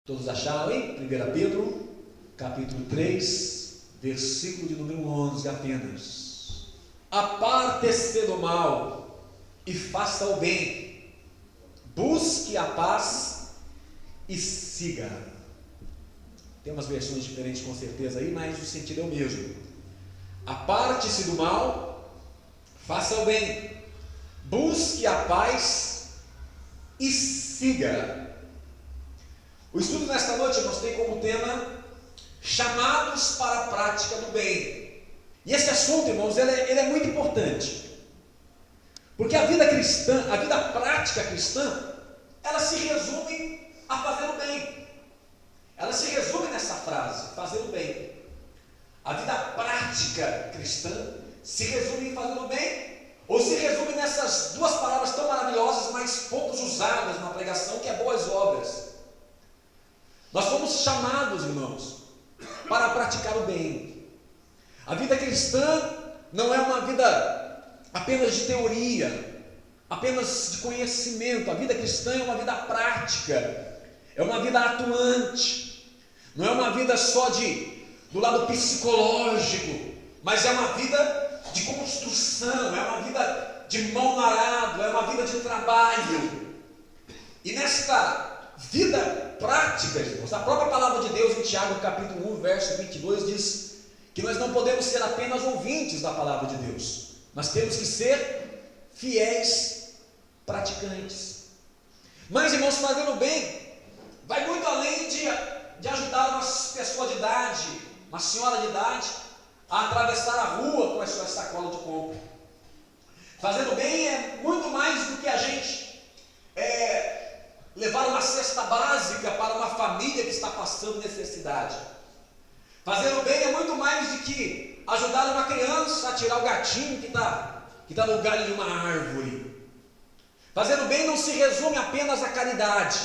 Todos acharam, hein? 1 Pedro, capítulo 3, versículo de número 11 apenas. Aparte-se do mal e faça o bem, busque a paz e siga. Tem umas versões diferentes com certeza aí, mas o sentido é o mesmo. Aparte-se do mal, faça o bem, busque a paz e siga. O estudo nesta noite, irmãos, tem como tema chamados para a prática do bem. E esse assunto, irmãos, ele é muito importante, porque a vida cristã, a vida prática cristã, ela se resume a fazer o bem. Ela se resume nessa frase, fazer o bem. A vida prática cristã se resume em fazer o bem, ou se resume nessas duas palavras tão maravilhosas, mas poucos usadas na pregação, que é boas obras. Nós fomos chamados, irmãos, para praticar o bem. A vida cristã não é uma vida apenas de teoria, apenas de conhecimento. A vida cristã é uma vida prática, é uma vida atuante. Não é uma vida só do lado psicológico, mas é uma vida de construção, é uma vida de mão na arado, é uma vida de trabalho. E nesta vida prática, irmãos, a própria palavra de Deus em Tiago capítulo 1, verso 22 diz que nós não podemos ser apenas ouvintes da palavra de Deus, nós temos que ser fiéis praticantes. Mas, irmãos, fazer o bem vai muito além de ajudar uma pessoa de idade, uma senhora de idade, a atravessar a rua com a sua sacola de compra. Fazer o bem é muito mais do que a gente levar uma cesta básica para uma família que está passando necessidade. Fazer o bem é muito mais do que ajudar uma criança a tirar o gatinho que está no galho de uma árvore. Fazer o bem não se resume apenas à caridade.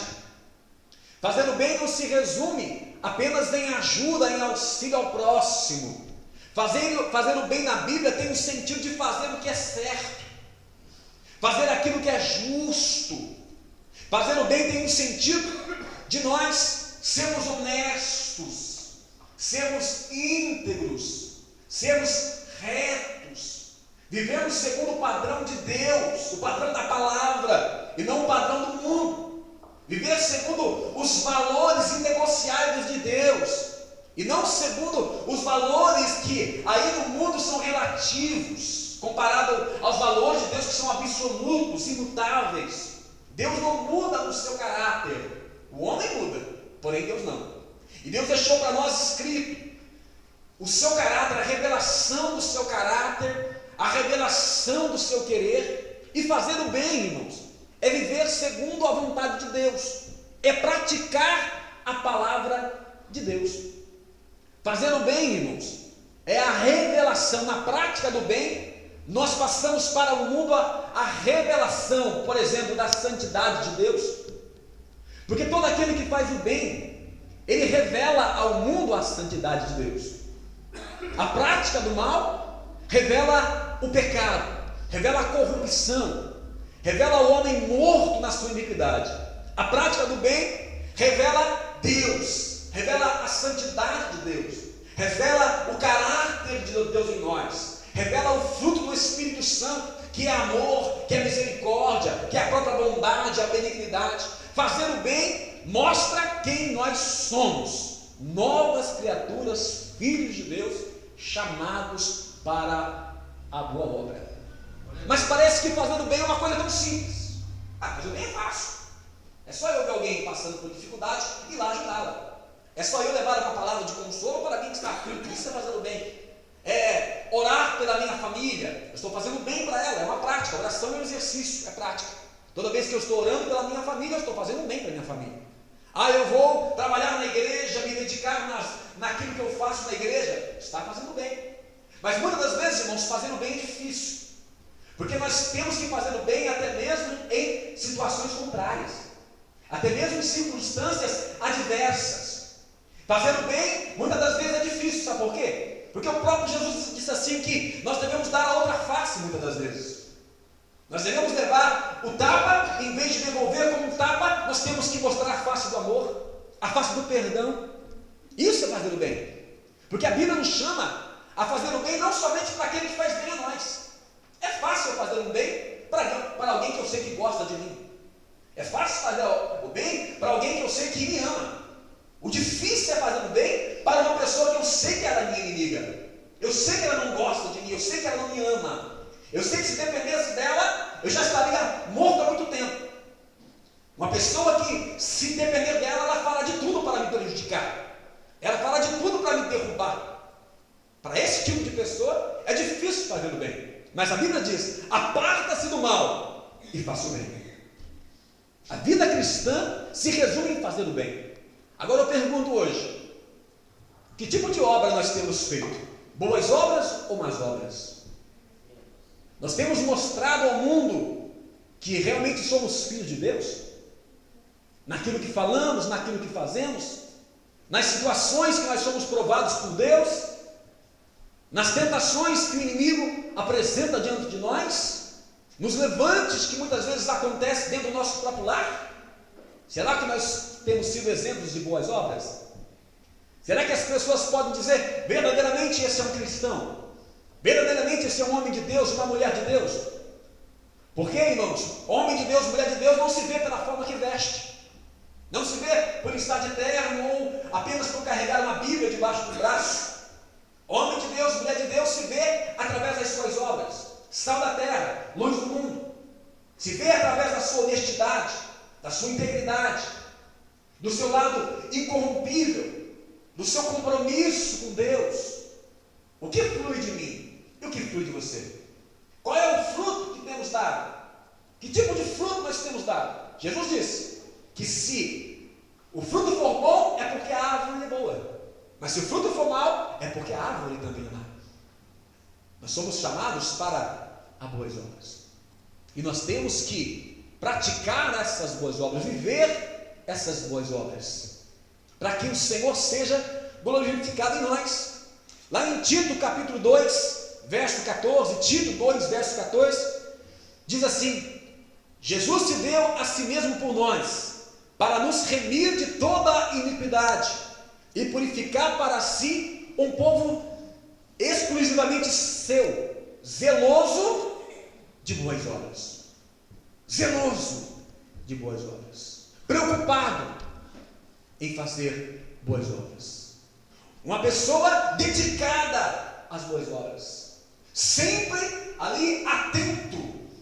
Fazer o bem não se resume apenas em ajuda, em auxílio ao próximo. Fazer o bem na Bíblia tem o sentido de fazer o que é certo, fazer aquilo que é justo. Fazer o bem tem um sentido de nós sermos honestos, sermos íntegros, sermos retos, vivemos segundo o padrão de Deus, o padrão da palavra, e não o padrão do mundo. Viver segundo os valores inegociáveis de Deus, e não segundo os valores que aí no mundo são relativos, comparado aos valores de Deus que são absolutos, imutáveis. Deus não muda o seu caráter, o homem muda, porém Deus não. E Deus deixou para nós escrito o seu caráter, a revelação do seu caráter, a revelação do seu querer. E fazer o bem, irmãos, é viver segundo a vontade de Deus, é praticar a palavra de Deus. Fazer o bem, irmãos, é a revelação. Na prática do bem, nós passamos para o mundo a revelação, por exemplo, da santidade de Deus. Porque todo aquele que faz o bem, ele revela ao mundo a santidade de Deus. A prática do mal revela o pecado, revela a corrupção, revela o homem morto na sua iniquidade. A prática do bem revela Deus, revela a santidade de Deus, revela o caráter de Deus em nós, revela o fruto do Espírito Santo, que é amor, que é misericórdia, que é a própria bondade, a benignidade. Fazer o bem mostra quem nós somos, novas criaturas, filhos de Deus, chamados para a boa obra. Mas parece que fazer o bem é uma coisa tão simples. Fazer o bem é fácil, é só eu ver alguém passando por dificuldade e ir lá ajudá-la, é só eu levar uma palavra de consolo para alguém que está aflito. Isso é fazer o bem. É orar pela minha família, eu estou fazendo bem para ela, é uma prática. A oração é um exercício, é prática. Toda vez que eu estou orando pela minha família, eu estou fazendo bem para a minha família. Eu vou trabalhar na igreja, me dedicar naquilo que eu faço na igreja, está fazendo bem. Mas muitas das vezes, irmãos, fazer o bem é difícil, porque nós temos que fazer o bem até mesmo em situações contrárias, até mesmo em circunstâncias adversas. Fazer o bem, muitas das vezes é difícil, sabe por quê? Porque o próprio Jesus disse assim que nós devemos dar a outra face muitas das vezes. Nós devemos levar o tapa, em vez de devolver como um tapa, nós temos que mostrar a face do amor. a face do perdão. Isso é fazer o bem. Porque a Bíblia nos chama a fazer o bem não somente para aquele que faz bem a nós. É fácil eu fazer um bem para alguém que eu sei que gosta de mim. É fácil fazer o bem para alguém que eu sei que me ama. O difícil é fazer o bem para uma pessoa que eu sei que ela é minha inimiga. Eu sei que ela não gosta de mim, eu sei que ela não me ama. Eu sei que se dependesse dela, eu já estaria morto há muito tempo. Uma pessoa que, se depender dela, ela fala de tudo para me prejudicar. Ela fala de tudo para me derrubar. Para esse tipo de pessoa, é difícil fazer o bem. Mas a Bíblia diz: aparta-se do mal e faça o bem. A vida cristã se resume em fazer o bem. Agora eu pergunto hoje: que tipo de obra nós temos feito? Boas obras ou más obras? Nós temos mostrado ao mundo que realmente somos filhos de Deus? Naquilo que falamos, naquilo que fazemos, nas situações que nós somos provados por Deus, nas tentações que o inimigo apresenta diante de nós, nos levantes que muitas vezes acontecem dentro do nosso próprio lar. Será que nós temos sido exemplos de boas obras? Será que as pessoas podem dizer: verdadeiramente esse é um cristão, verdadeiramente esse é um homem de Deus, uma mulher de Deus? Porque, irmãos, homem de Deus, mulher de Deus não se vê pela forma que veste, não se vê por estar de terno ou apenas por carregar uma Bíblia debaixo do braço. Homem de Deus, mulher de Deus se vê através das suas obras, sal da terra, luz do mundo. Se vê através da sua honestidade, da sua integridade, do seu lado incorrompível, do seu compromisso com Deus. O que flui de mim e o que flui de você? Qual é o fruto que temos dado? Que tipo de fruto nós temos dado? Jesus disse que se o fruto for bom, é porque a árvore é boa. Mas se o fruto for mau, é porque a árvore também é má. Nós somos chamados para as boas obras. E nós temos que praticar essas boas obras, viver essas boas obras, para que o Senhor seja glorificado em nós. Lá em Tito capítulo 2, verso 14, Tito 2, verso 14, diz assim: Jesus se deu a si mesmo por nós, para nos remir de toda iniquidade e purificar para si um povo exclusivamente seu, zeloso de boas obras. Zeloso de boas obras, preocupado em fazer boas obras. Uma pessoa dedicada às boas obras, sempre ali atento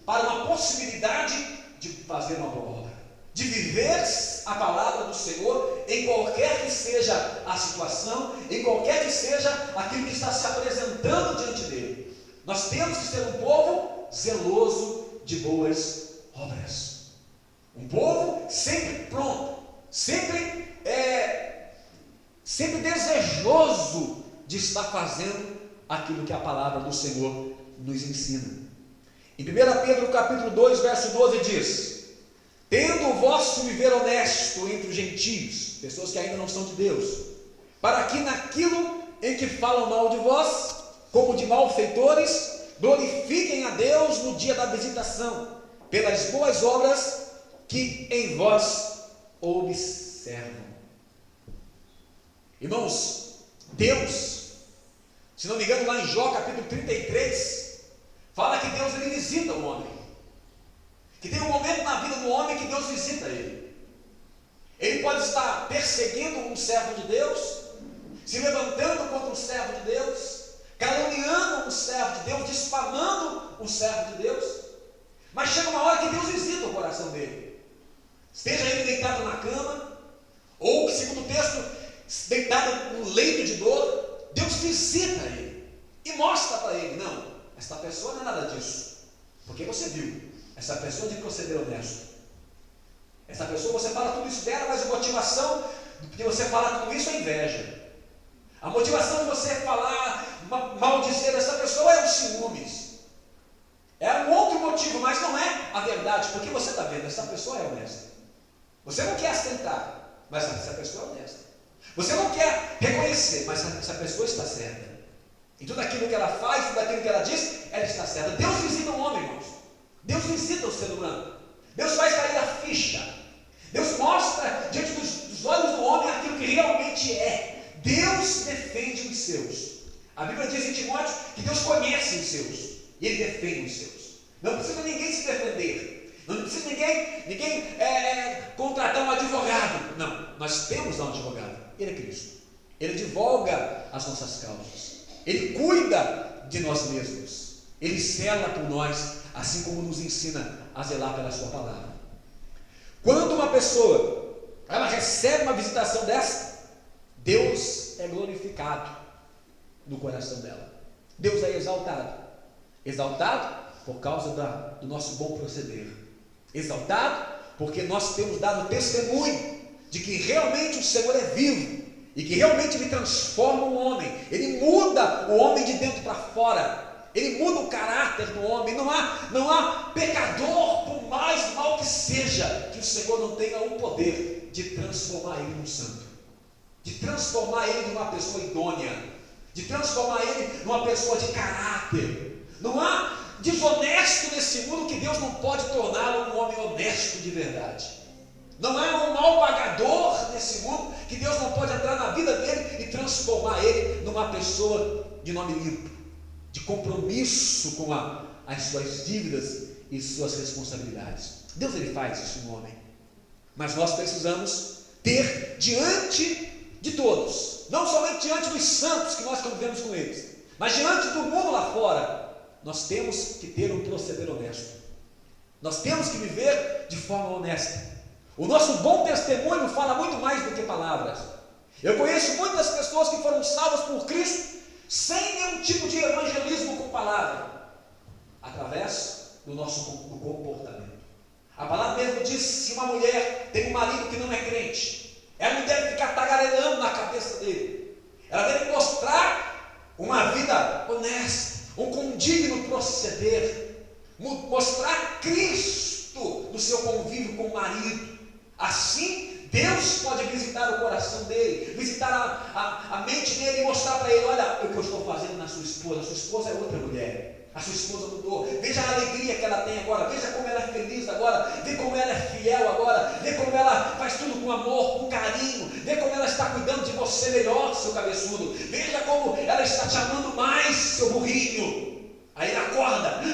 para uma possibilidade de fazer uma boa obra, de viver a palavra do Senhor em qualquer que seja a situação, em qualquer que seja aquilo que está se apresentando diante dele. Nós temos que ser um povo zeloso de boas obras, um povo sempre pronto, sempre desejoso de estar fazendo aquilo que a palavra do Senhor nos ensina. Em 1 Pedro capítulo 2, verso 12 diz: tendo o vosso viver honesto entre os gentios, pessoas que ainda não são de Deus, para que naquilo em que falam mal de vós, como de malfeitores, glorifiquem a Deus no dia da visitação, pelas boas obras que em vós observam. Irmãos, Deus, se não me engano, lá em Jó capítulo 33, fala que Deus ele visita o homem, que tem um momento na vida do homem que Deus visita ele. Ele pode estar perseguindo um servo de Deus, se levantando contra um servo de Deus, caluniando um servo de Deus, difamando um servo de Deus, mas chega uma hora que Deus visita o coração dele, esteja ele deitado na cama, ou, segundo o texto, deitado no leito de dor, Deus visita ele e mostra para ele: não, esta pessoa não é nada disso, porque você viu, essa pessoa de proceder honesto, essa pessoa, você fala tudo isso dela, mas a motivação de você falar tudo isso é inveja, a motivação de você falar, maldizer essa pessoa é os ciúmes, é um outro motivo, mas não é a verdade, porque você está vendo, essa pessoa é honesta, você não quer aceitar, mas essa pessoa é honesta. Você não quer reconhecer, mas essa pessoa está certa. Em tudo aquilo que ela faz, tudo aquilo que ela diz, ela está certa. Deus visita o homem, irmãos. Deus visita o ser humano. Deus faz cair a ficha. Deus mostra diante dos olhos do homem defende os seus. A Bíblia diz em Timóteo que Deus conhece os seus e Ele defende os seus. Não precisa ninguém se defender. Não precisa ninguém contratar um advogado. Não, nós temos um advogado. Ele é Cristo. Ele divulga as nossas causas. Ele cuida de nós mesmos. Ele zela por nós, assim como nos ensina a zelar pela sua palavra. Quando uma pessoa ela recebe uma visitação dessa, Deus é glorificado no coração dela. Deus é exaltado. Exaltado por causa do nosso bom proceder. Exaltado porque nós temos dado testemunho de que realmente o Senhor é vivo e que realmente Ele transforma o homem. Ele muda o homem de dentro para fora. Ele muda o caráter do homem. Não há pecador, por mais mal que seja, que o Senhor não tenha o poder de transformar ele num santo, de transformar ele numa pessoa idônea, de transformar ele numa pessoa de caráter. Não há desonesto nesse mundo que Deus não pode torná-lo um homem honesto de verdade. Não há um mal pagador nesse mundo que Deus não pode entrar na vida dele e transformar ele numa pessoa de nome limpo, de compromisso com as suas dívidas e suas responsabilidades. Deus ele faz isso no homem. Mas nós precisamos ter diante de todos, não somente diante dos santos que nós convivemos com eles, mas diante do mundo lá fora, nós temos que ter um proceder honesto. Nós temos que viver de forma honesta. O nosso bom testemunho fala muito mais do que palavras. Eu conheço muitas pessoas que foram salvas por Cristo sem nenhum tipo de evangelismo com palavra, através do nosso comportamento. A palavra mesmo diz que se uma mulher tem um marido que não é crente, ela não deve ficar tagarelando na cabeça dele. Ela deve mostrar uma vida honesta, um condigno proceder, mostrar Cristo no seu convívio com o marido. Assim, Deus pode visitar o coração dele, visitar a mente dele e mostrar para ele: olha o que eu estou fazendo na sua esposa é outra mulher. A sua esposa mudou. Veja a alegria que ela tem agora. Veja como ela é feliz agora. Vê como ela é fiel agora. Vê como ela faz tudo com amor, com carinho. Vê como ela está cuidando de você melhor, seu cabeçudo. Veja como ela está te amando mais, seu burrinho. Aí ele acorda.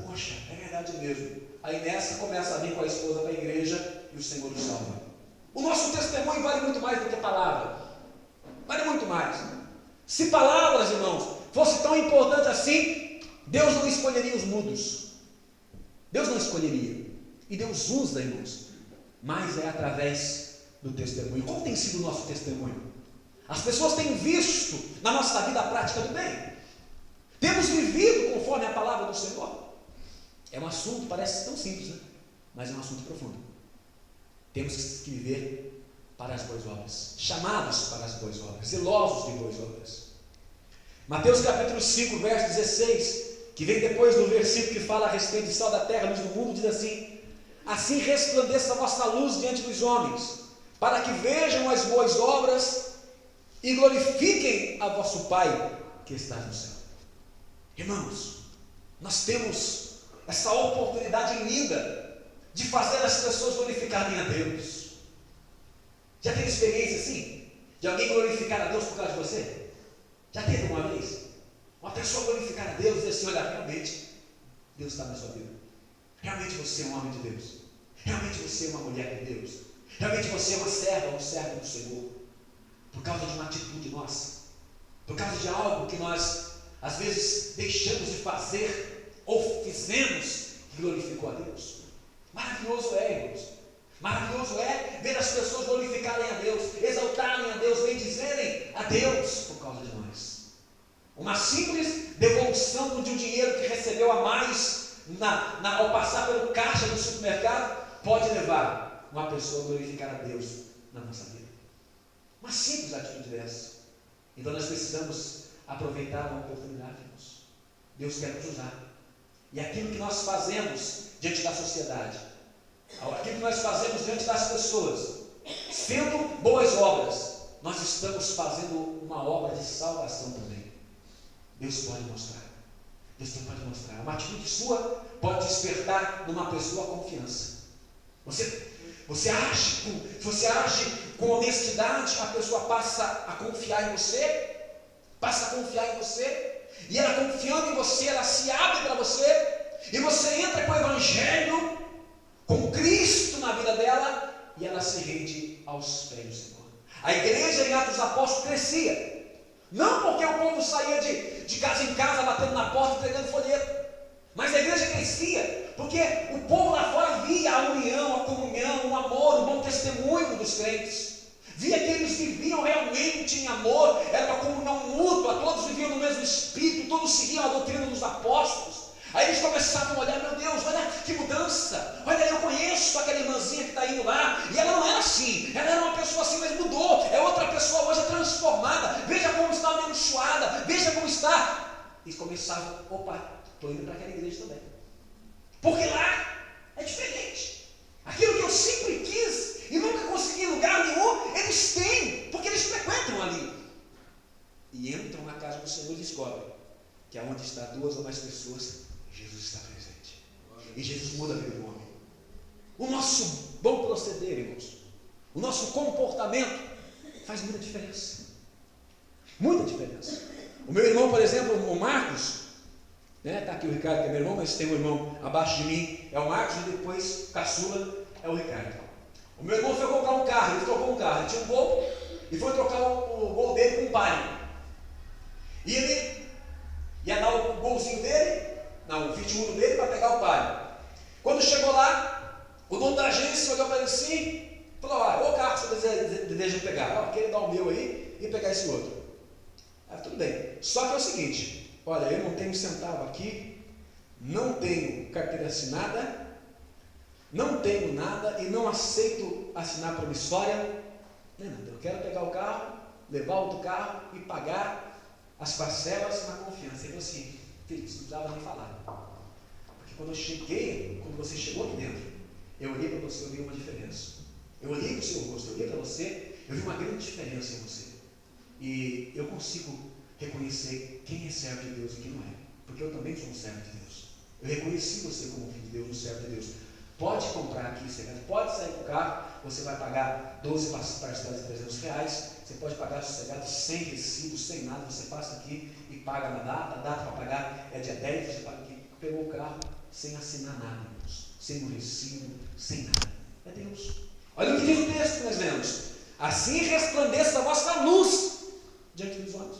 Poxa, é verdade mesmo. Aí nessa começa a vir com a esposa para a igreja e o Senhor o salva. O nosso testemunho vale muito mais do que palavra. Vale muito mais. Se palavras, irmãos, fosse tão importante assim, Deus não escolheria os mudos. Deus não escolheria. E Deus usa, irmãos, mas é através do testemunho. Como tem sido o nosso testemunho? As pessoas têm visto na nossa vida a prática do bem. Temos vivido conforme a palavra do Senhor. É um assunto, parece tão simples, né? Mas é um assunto profundo. Temos que viver para as boas obras, chamados para as boas obras, zelosos de boas obras. Mateus capítulo 5, verso 16, que vem depois do versículo que fala a respeito de sal da terra, luz do mundo, diz assim: assim resplandeça a vossa luz diante dos homens, para que vejam as boas obras e glorifiquem a vosso Pai que está no céu. Irmãos, nós temos essa oportunidade linda de fazer as pessoas glorificarem a Deus. Já teve experiência assim? De alguém glorificar a Deus por causa de você? Já teve uma vez? Uma pessoa glorificar a Deus e dizer assim: olha, realmente Deus está na sua vida. Realmente você é um homem de Deus. Realmente você é uma mulher de Deus. Realmente você é uma serva, um servo do Senhor. Por causa de uma atitude nossa. Por causa de algo que nós, às vezes, deixamos de fazer ou fizemos que glorificou a Deus. Maravilhoso é, irmãos. Maravilhoso é ver as pessoas glorificarem a Deus, exaltarem a Deus, bendizerem a Deus por causa de nós. Uma simples devolução de um dinheiro que recebeu a mais ao passar pelo caixa do supermercado pode levar uma pessoa a glorificar a Deus na nossa vida. Uma simples atitude dessa. Então nós precisamos aproveitar a oportunidade, irmãos. Deus quer nos usar. E aquilo que nós fazemos diante da sociedade, aquilo que nós fazemos diante das pessoas, sendo boas obras, nós estamos fazendo uma obra de salvação também. Deus pode mostrar. Deus pode mostrar. Uma atitude sua pode despertar numa pessoa confiança. Você age com honestidade, a pessoa passa a confiar em você, e ela confiando em você, ela se abre para você, e você entra com o Evangelho, com Cristo na vida dela, e ela se rende aos pés do Senhor. A igreja em Atos dos Apóstolos crescia, não porque o povo saía de casa em casa, batendo na porta, entregando folheto, mas a igreja crescia, porque o povo lá fora via a união, a comunhão, o amor, o bom testemunho dos crentes, via que eles viviam realmente em amor, era uma comunhão mútua, todos viviam no mesmo Espírito, todos seguiam a doutrina dos apóstolos. Aí eles começavam a olhar, meu Deus, olha que mudança, olha, eu conheço aquela irmãzinha que está indo lá, e ela não era assim, ela era uma pessoa assim, mas mudou, é outra pessoa hoje, é transformada, veja como está abençoada, veja como está. E começavam, opa, estou indo para aquela igreja também, porque lá é diferente, aquilo que eu sempre quis e nunca consegui em lugar nenhum, eles têm, porque eles frequentam ali, e entram na casa do Senhor e descobrem que aonde está 2 ou mais pessoas, Jesus está presente. E Jesus muda a vida do homem. O nosso bom proceder, irmãos, o nosso comportamento faz muita diferença. Muita diferença. O meu irmão, por exemplo, o Marcos, está aqui o Ricardo, que é meu irmão, mas tem um irmão abaixo de mim, é o Marcos, e depois caçula é o Ricardo. O meu irmão foi comprar um carro, ele trocou um carro, ele tinha um Gol e foi trocar o Gol dele com um Palio. E ele ia dar o Golzinho dele, não, o 21 dele, para pegar o Palio. Quando chegou lá, o dono da agência olhou para ele assim e falou: olha, o carro que você deseja pegar, queria dar o meu aí e pegar esse outro. Tudo bem, só que é o seguinte, olha, eu não tenho um centavo aqui, não tenho carteira assinada, não tenho nada e não aceito assinar promissória, eu quero pegar o carro, levar outro carro e pagar as parcelas na confiança. Ele falou assim: filho, você não precisava nem falar, porque quando você chegou aqui dentro, eu olhei para você, eu vi uma diferença, eu olhei para o seu rosto, eu olhei para você, eu vi uma grande diferença em você, e eu consigo reconhecer quem é servo de Deus e quem não é, porque eu também sou um servo de Deus, eu reconheci você como filho de Deus, um servo de Deus. Pode comprar aqui, pode sair com o carro, você vai pagar 12 parcelas de R$300, você pode pagar sossegado, sem recibo, sem nada, você passa aqui e paga na data, a data para pagar é dia 10, você paga aqui, pegou o carro sem assinar nada, irmãos, sem um recibo, sem nada, é Deus. Olha o que diz o texto que nós lemos: assim resplandeça a vossa luz diante dos homens.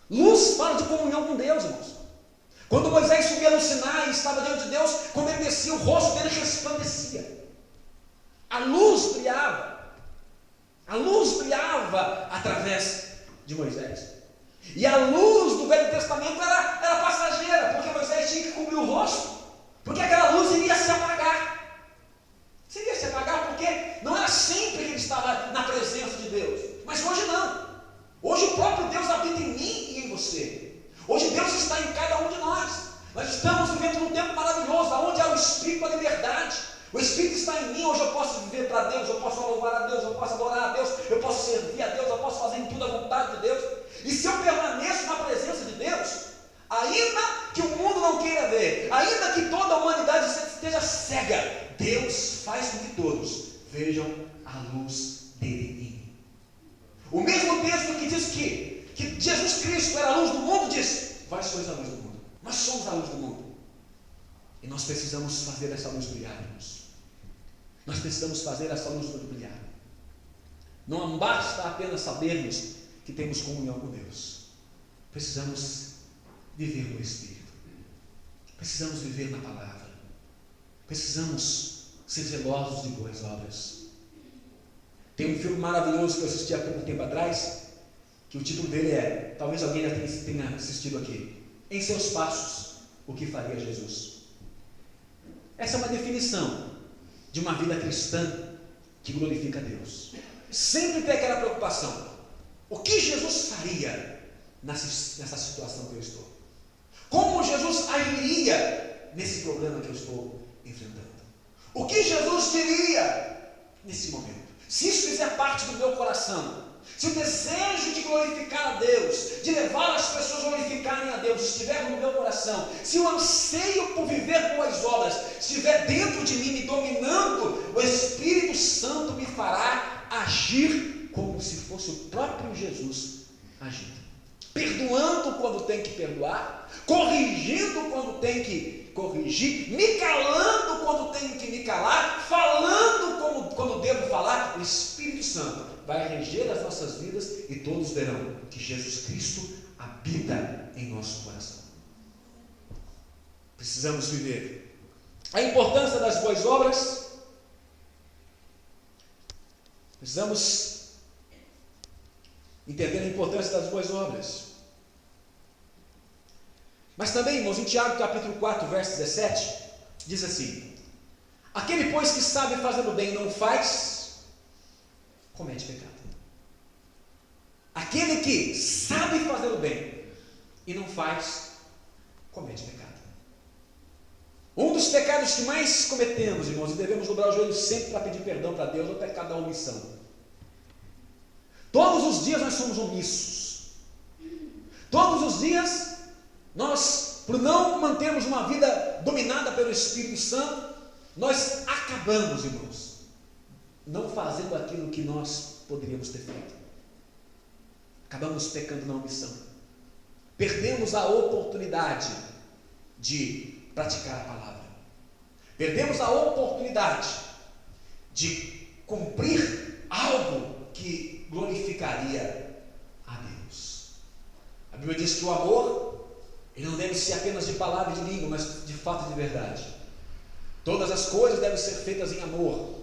Luz fala de comunhão com Deus, irmãos. Quando Moisés subia no Sinai e estava diante de Deus, quando ele descia, o rosto dele resplandecia. A luz brilhava. A luz brilhava através de Moisés. E a luz do Velho Testamento era passageira, porque Moisés tinha que cobrir o rosto, porque aquela luz iria se apagar. Iria se apagar porque não era sempre que ele estava na presença de Deus. Mas hoje não. Hoje o próprio Deus habita em mim e em você. Hoje Deus está em cada um de nós. Nós estamos vivendo num tempo maravilhoso, onde há o Espírito da liberdade. O Espírito está em mim. Hoje eu posso viver para Deus, eu posso louvar a Deus, eu posso adorar a Deus, eu posso servir a Deus, eu posso fazer em tudo a vontade de Deus. E se eu permaneço na presença de Deus, ainda que o mundo não queira ver, ainda que toda a humanidade esteja cega, Deus faz com que todos vejam a luz dele em mim. O mesmo texto que diz que Jesus Cristo era a luz do mundo, diz: vós sois a luz do mundo. Nós somos a luz do mundo. E nós precisamos fazer essa luz brilhar, irmãos. Nós precisamos fazer essa luz brilhar. Não basta apenas sabermos que temos comunhão com Deus. Precisamos viver no Espírito. Precisamos viver na palavra. Precisamos ser zelosos de boas obras. Tem um filme maravilhoso que eu assisti há pouco tempo atrás, que o título dele é, talvez alguém já tenha assistido aqui: Em Seus Passos, o que faria Jesus? Essa é uma definição de uma vida cristã que glorifica a Deus. Sempre tem aquela preocupação: o que Jesus faria nessa situação que eu estou? Como Jesus agiria nesse problema que eu estou enfrentando? O que Jesus diria nesse momento? Se isso fizer parte do meu coração, se o desejo de glorificar a Deus, de levar as pessoas a glorificarem a Deus, estiver no meu coração, se o anseio por viver boas obras estiver dentro de mim, me dominando, o Espírito Santo me fará agir como se fosse o próprio Jesus agindo. Perdoando quando tem que perdoar, corrigindo quando tem que corrigir, me calando quando tenho que me calar, falando quando devo falar. O Espírito Santo vai reger as nossas vidas e todos verão que Jesus Cristo habita em nosso coração. Precisamos viver a importância das boas obras. Precisamos entender a importância das boas obras. Mas também, irmãos, em Tiago capítulo 4, verso 17, diz assim: aquele, pois, que sabe fazer o bem e não faz, comete pecado. Aquele que sabe fazer o bem e não faz, comete pecado. Um dos pecados que mais cometemos, irmãos, e devemos dobrar o joelho sempre para pedir perdão para Deus, é o pecado da omissão. Todos os dias nós somos omissos. Todos os dias nós, por não mantermos uma vida dominada pelo Espírito Santo, nós acabamos, irmãos, não fazendo aquilo que nós poderíamos ter feito. Acabamos pecando na omissão. Perdemos a oportunidade de praticar a palavra. Perdemos a oportunidade de cumprir algo que glorificaria a Deus. A Bíblia diz que o amor, ele não deve ser apenas de palavra e de língua, mas de fato e de verdade. Todas as coisas devem ser feitas em amor.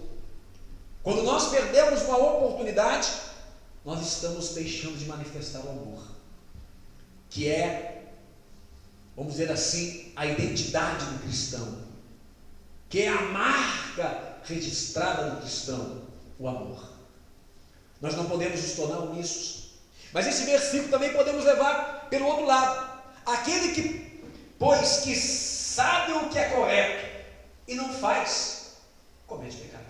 Quando nós perdemos uma oportunidade, nós estamos deixando de manifestar o amor, que é, vamos dizer assim, a identidade do cristão, que é a marca registrada do cristão, o amor. Nós não podemos nos tornar omissos. Mas esse versículo também podemos levar pelo outro lado. Aquele que, pois, que sabe o que é correto e não faz, comete pecado.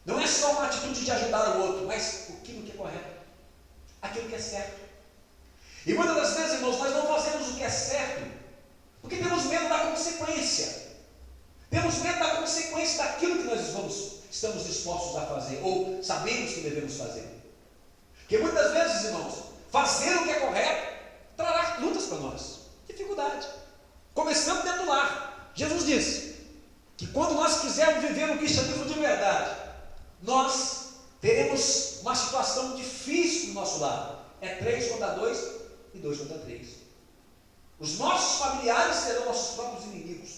Não é só uma atitude de ajudar o outro, mas aquilo que é correto, aquilo que é certo. E muitas das vezes, irmãos, nós não fazemos o que é certo porque temos medo da consequência. Temos medo da consequência daquilo que nós estamos dispostos a fazer, ou sabemos que devemos fazer. Porque muitas vezes, irmãos, fazer o que é correto trará lutas para nós, dificuldade. Começando dentro do lar. Jesus disse que quando nós quisermos viver um cristianismo de verdade, nós teremos uma situação difícil no nosso lar. É 3 contra 2 e 2 contra 3. Os nossos familiares serão nossos próprios inimigos.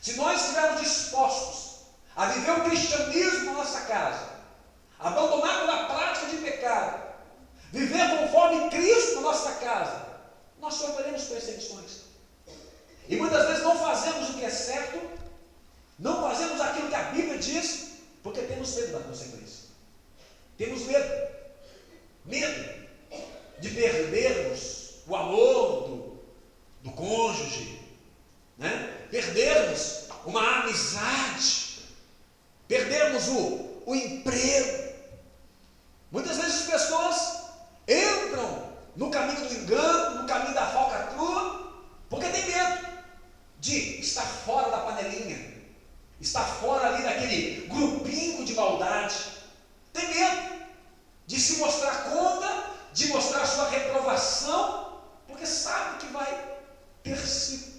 Se nós estivermos dispostos a viver o cristianismo na nossa casa, abandonar toda a prática de pecado, viver conforme Cristo na nossa casa, nós sofreremos perseguições. E muitas vezes não fazemos o que é certo, não fazemos aquilo que a Bíblia diz, porque temos medo da consequência. Temos medo. Medo de perdermos o amor do cônjuge, né? Perdermos uma amizade, perdermos o emprego. Muitas vezes as pessoas entram no caminho do engano, no caminho da falcatrua, porque tem medo de estar fora da panelinha, estar fora ali daquele grupinho de maldade. Tem medo de se mostrar contra, de mostrar sua reprovação, porque sabe que vai ter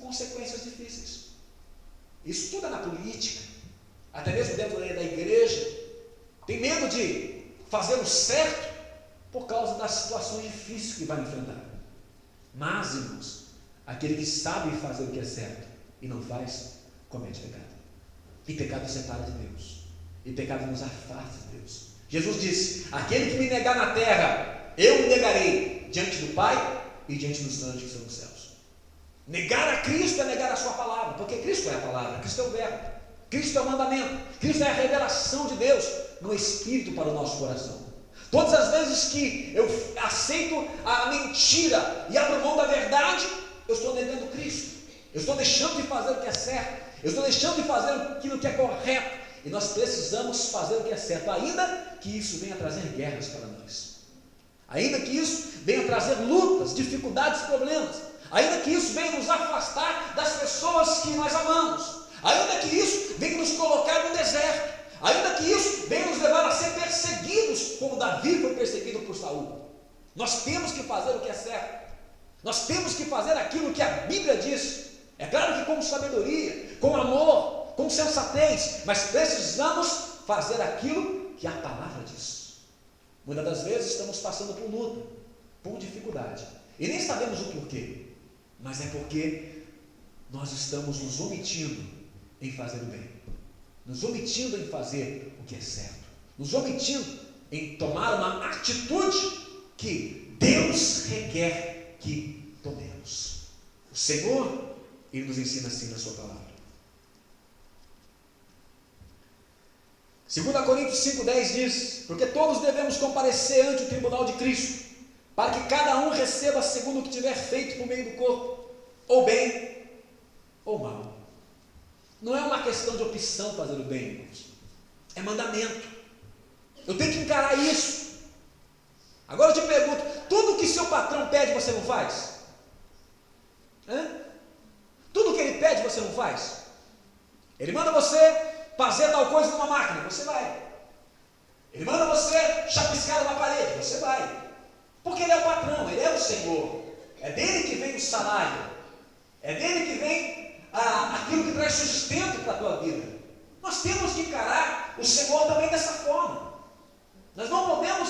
consequências difíceis. Isso tudo é na política, até mesmo dentro da igreja. Tem medo de fazer o certo por causa das situações difíceis que vai enfrentar. Mas, irmãos, aquele que sabe fazer o que é certo e não faz, comete pecado. E pecado separa de Deus. E pecado nos afasta de Deus. Jesus disse: aquele que me negar na terra, eu me negarei diante do Pai e diante dos anjos que estão nos céus. Negar a Cristo é negar a sua palavra, porque Cristo é a palavra, Cristo é o verbo, Cristo é o mandamento, Cristo é a revelação de Deus no Espírito para o nosso coração. Todas as vezes que eu aceito a mentira e abro mão da verdade, eu estou negando Cristo. Eu estou deixando de fazer o que é certo. Eu estou deixando de fazer aquilo que é correto. E nós precisamos fazer o que é certo, ainda que isso venha trazer guerras para nós. Ainda que isso venha trazer lutas, dificuldades, problemas. Ainda que isso venha nos afastar das pessoas que nós amamos. Ainda que isso venha nos colocar no deserto. Ainda que isso venha nos levar a ser Davi foi perseguido por Saul. Nós temos que fazer o que é certo. Nós temos que fazer aquilo que a Bíblia diz. É claro que com sabedoria, com amor, com sensatez, mas precisamos fazer aquilo que a palavra diz. Muitas das vezes estamos passando por luta, por dificuldade, e nem sabemos o porquê, mas é porque nós estamos nos omitindo em fazer o bem, nos omitindo em fazer o que é certo, nos omitindo em tomar uma atitude que Deus requer que tomemos. O Senhor, Ele nos ensina assim na sua palavra. 2 Coríntios 5,10 diz: porque todos devemos comparecer ante o tribunal de Cristo, para que cada um receba segundo o que tiver feito por meio do corpo, ou bem ou mal. Não é uma questão de opção fazer o bem, irmãos. É mandamento. Eu tenho que encarar isso. Agora eu te pergunto, tudo que seu patrão pede você não faz? Tudo que ele pede você não faz? Ele manda você fazer tal coisa numa máquina, você vai. Ele manda você chapiscar uma parede, você vai. Porque ele é o patrão, ele é o Senhor. É dele que vem o salário. É dele que vem aquilo que traz sustento para a tua vida. Nós temos que encarar o Senhor também dessa forma. Nós não podemos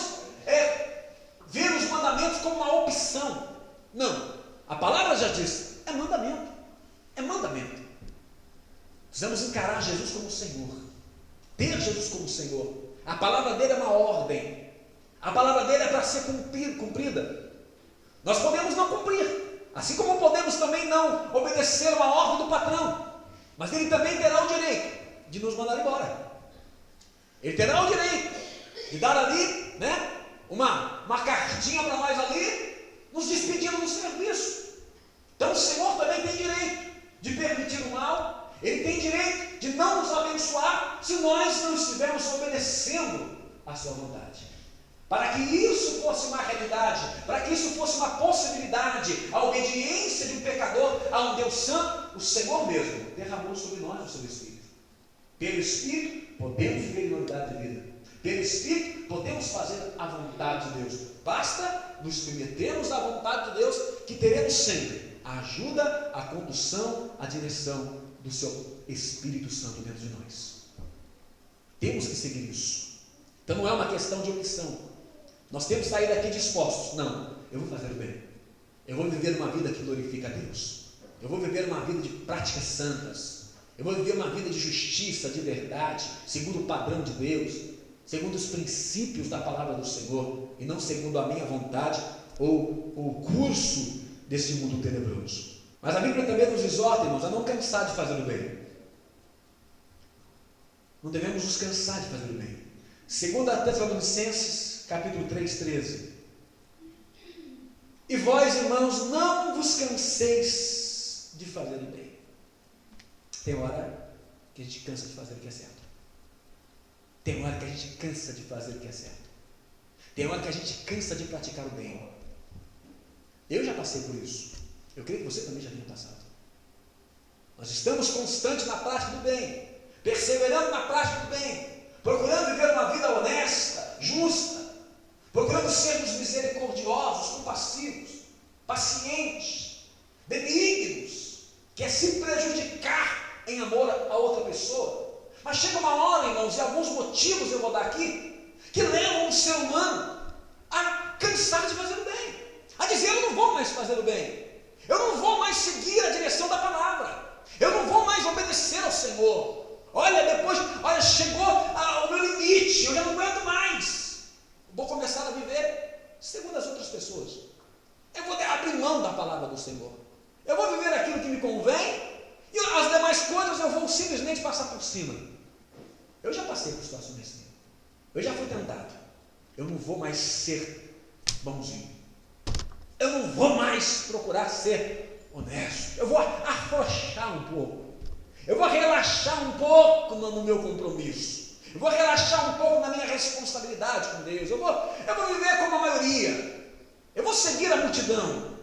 ver os mandamentos como uma opção. Não. A palavra já diz, é mandamento. É mandamento. Precisamos encarar Jesus como Senhor. Ter Jesus como Senhor. A palavra dele é uma ordem. A palavra dele é para ser cumprida. Nós podemos não cumprir. Assim como podemos também não obedecer uma ordem do patrão. Mas ele também terá o direito de nos mandar embora. Ele terá o direito de dar ali, uma cartinha para nós ali, nos despedindo do serviço. Então o Senhor também tem direito de permitir o mal. Ele tem direito de não nos abençoar se nós não estivermos obedecendo a sua vontade. Para que isso fosse uma realidade, para que isso fosse uma possibilidade, a obediência de um pecador a um Deus santo, o Senhor mesmo derramou sobre nós o seu Espírito. Pelo Espírito podemos viver em novidade de vida. Pelo Espírito podemos fazer a vontade de Deus. Basta nos submetermos à vontade de Deus, que teremos sempre a ajuda, a condução, a direção do seu Espírito Santo dentro de nós. Temos que seguir isso. Então não é uma questão de opção. Nós temos que sair daqui dispostos. Não, eu vou fazer o bem. Eu vou viver uma vida que glorifica a Deus. Eu vou viver uma vida de práticas santas. Eu vou viver uma vida de justiça, de verdade, segundo o padrão de Deus, segundo os princípios da palavra do Senhor, e não segundo a minha vontade ou o curso desse mundo tenebroso. Mas a Bíblia também nos exorta, irmãos, a não cansar de fazer o bem. Não devemos nos cansar de fazer o bem. 2 Tessalonicenses, capítulo 3, 13. E vós, irmãos, não vos canseis de fazer o bem. Tem hora que a gente cansa de fazer o que é certo. Tem hora que a gente cansa de fazer o que é certo. Tem hora que a gente cansa de praticar o bem. Eu já passei por isso. Eu creio que você também já tenha passado. Nós estamos constantes na prática do bem, perseverando na prática do bem, procurando viver uma vida honesta, justa, procurando sermos misericordiosos, compassivos, pacientes, benignos, que é se prejudicar em amor a outra pessoa. Mas chega uma hora, irmãos, e alguns motivos eu vou dar aqui, que levam o ser humano a cansar de fazer o bem, a dizer: eu não vou mais fazer o bem, eu não vou mais seguir a direção da palavra, eu não vou mais obedecer ao Senhor. Olha, chegou ao meu limite, eu já não aguento mais, vou começar a viver segundo as outras pessoas. Eu vou abrir mão da palavra do Senhor, eu vou viver aquilo que me convém, e as demais coisas eu vou simplesmente passar por cima. Eu já passei por situações assim, eu já fui tentado. Eu não vou mais ser bonzinho, eu não vou mais procurar ser honesto, eu vou afrouxar um pouco, eu vou relaxar um pouco no meu compromisso, eu vou relaxar um pouco na minha responsabilidade com Deus, eu vou viver como a maioria, eu vou seguir a multidão,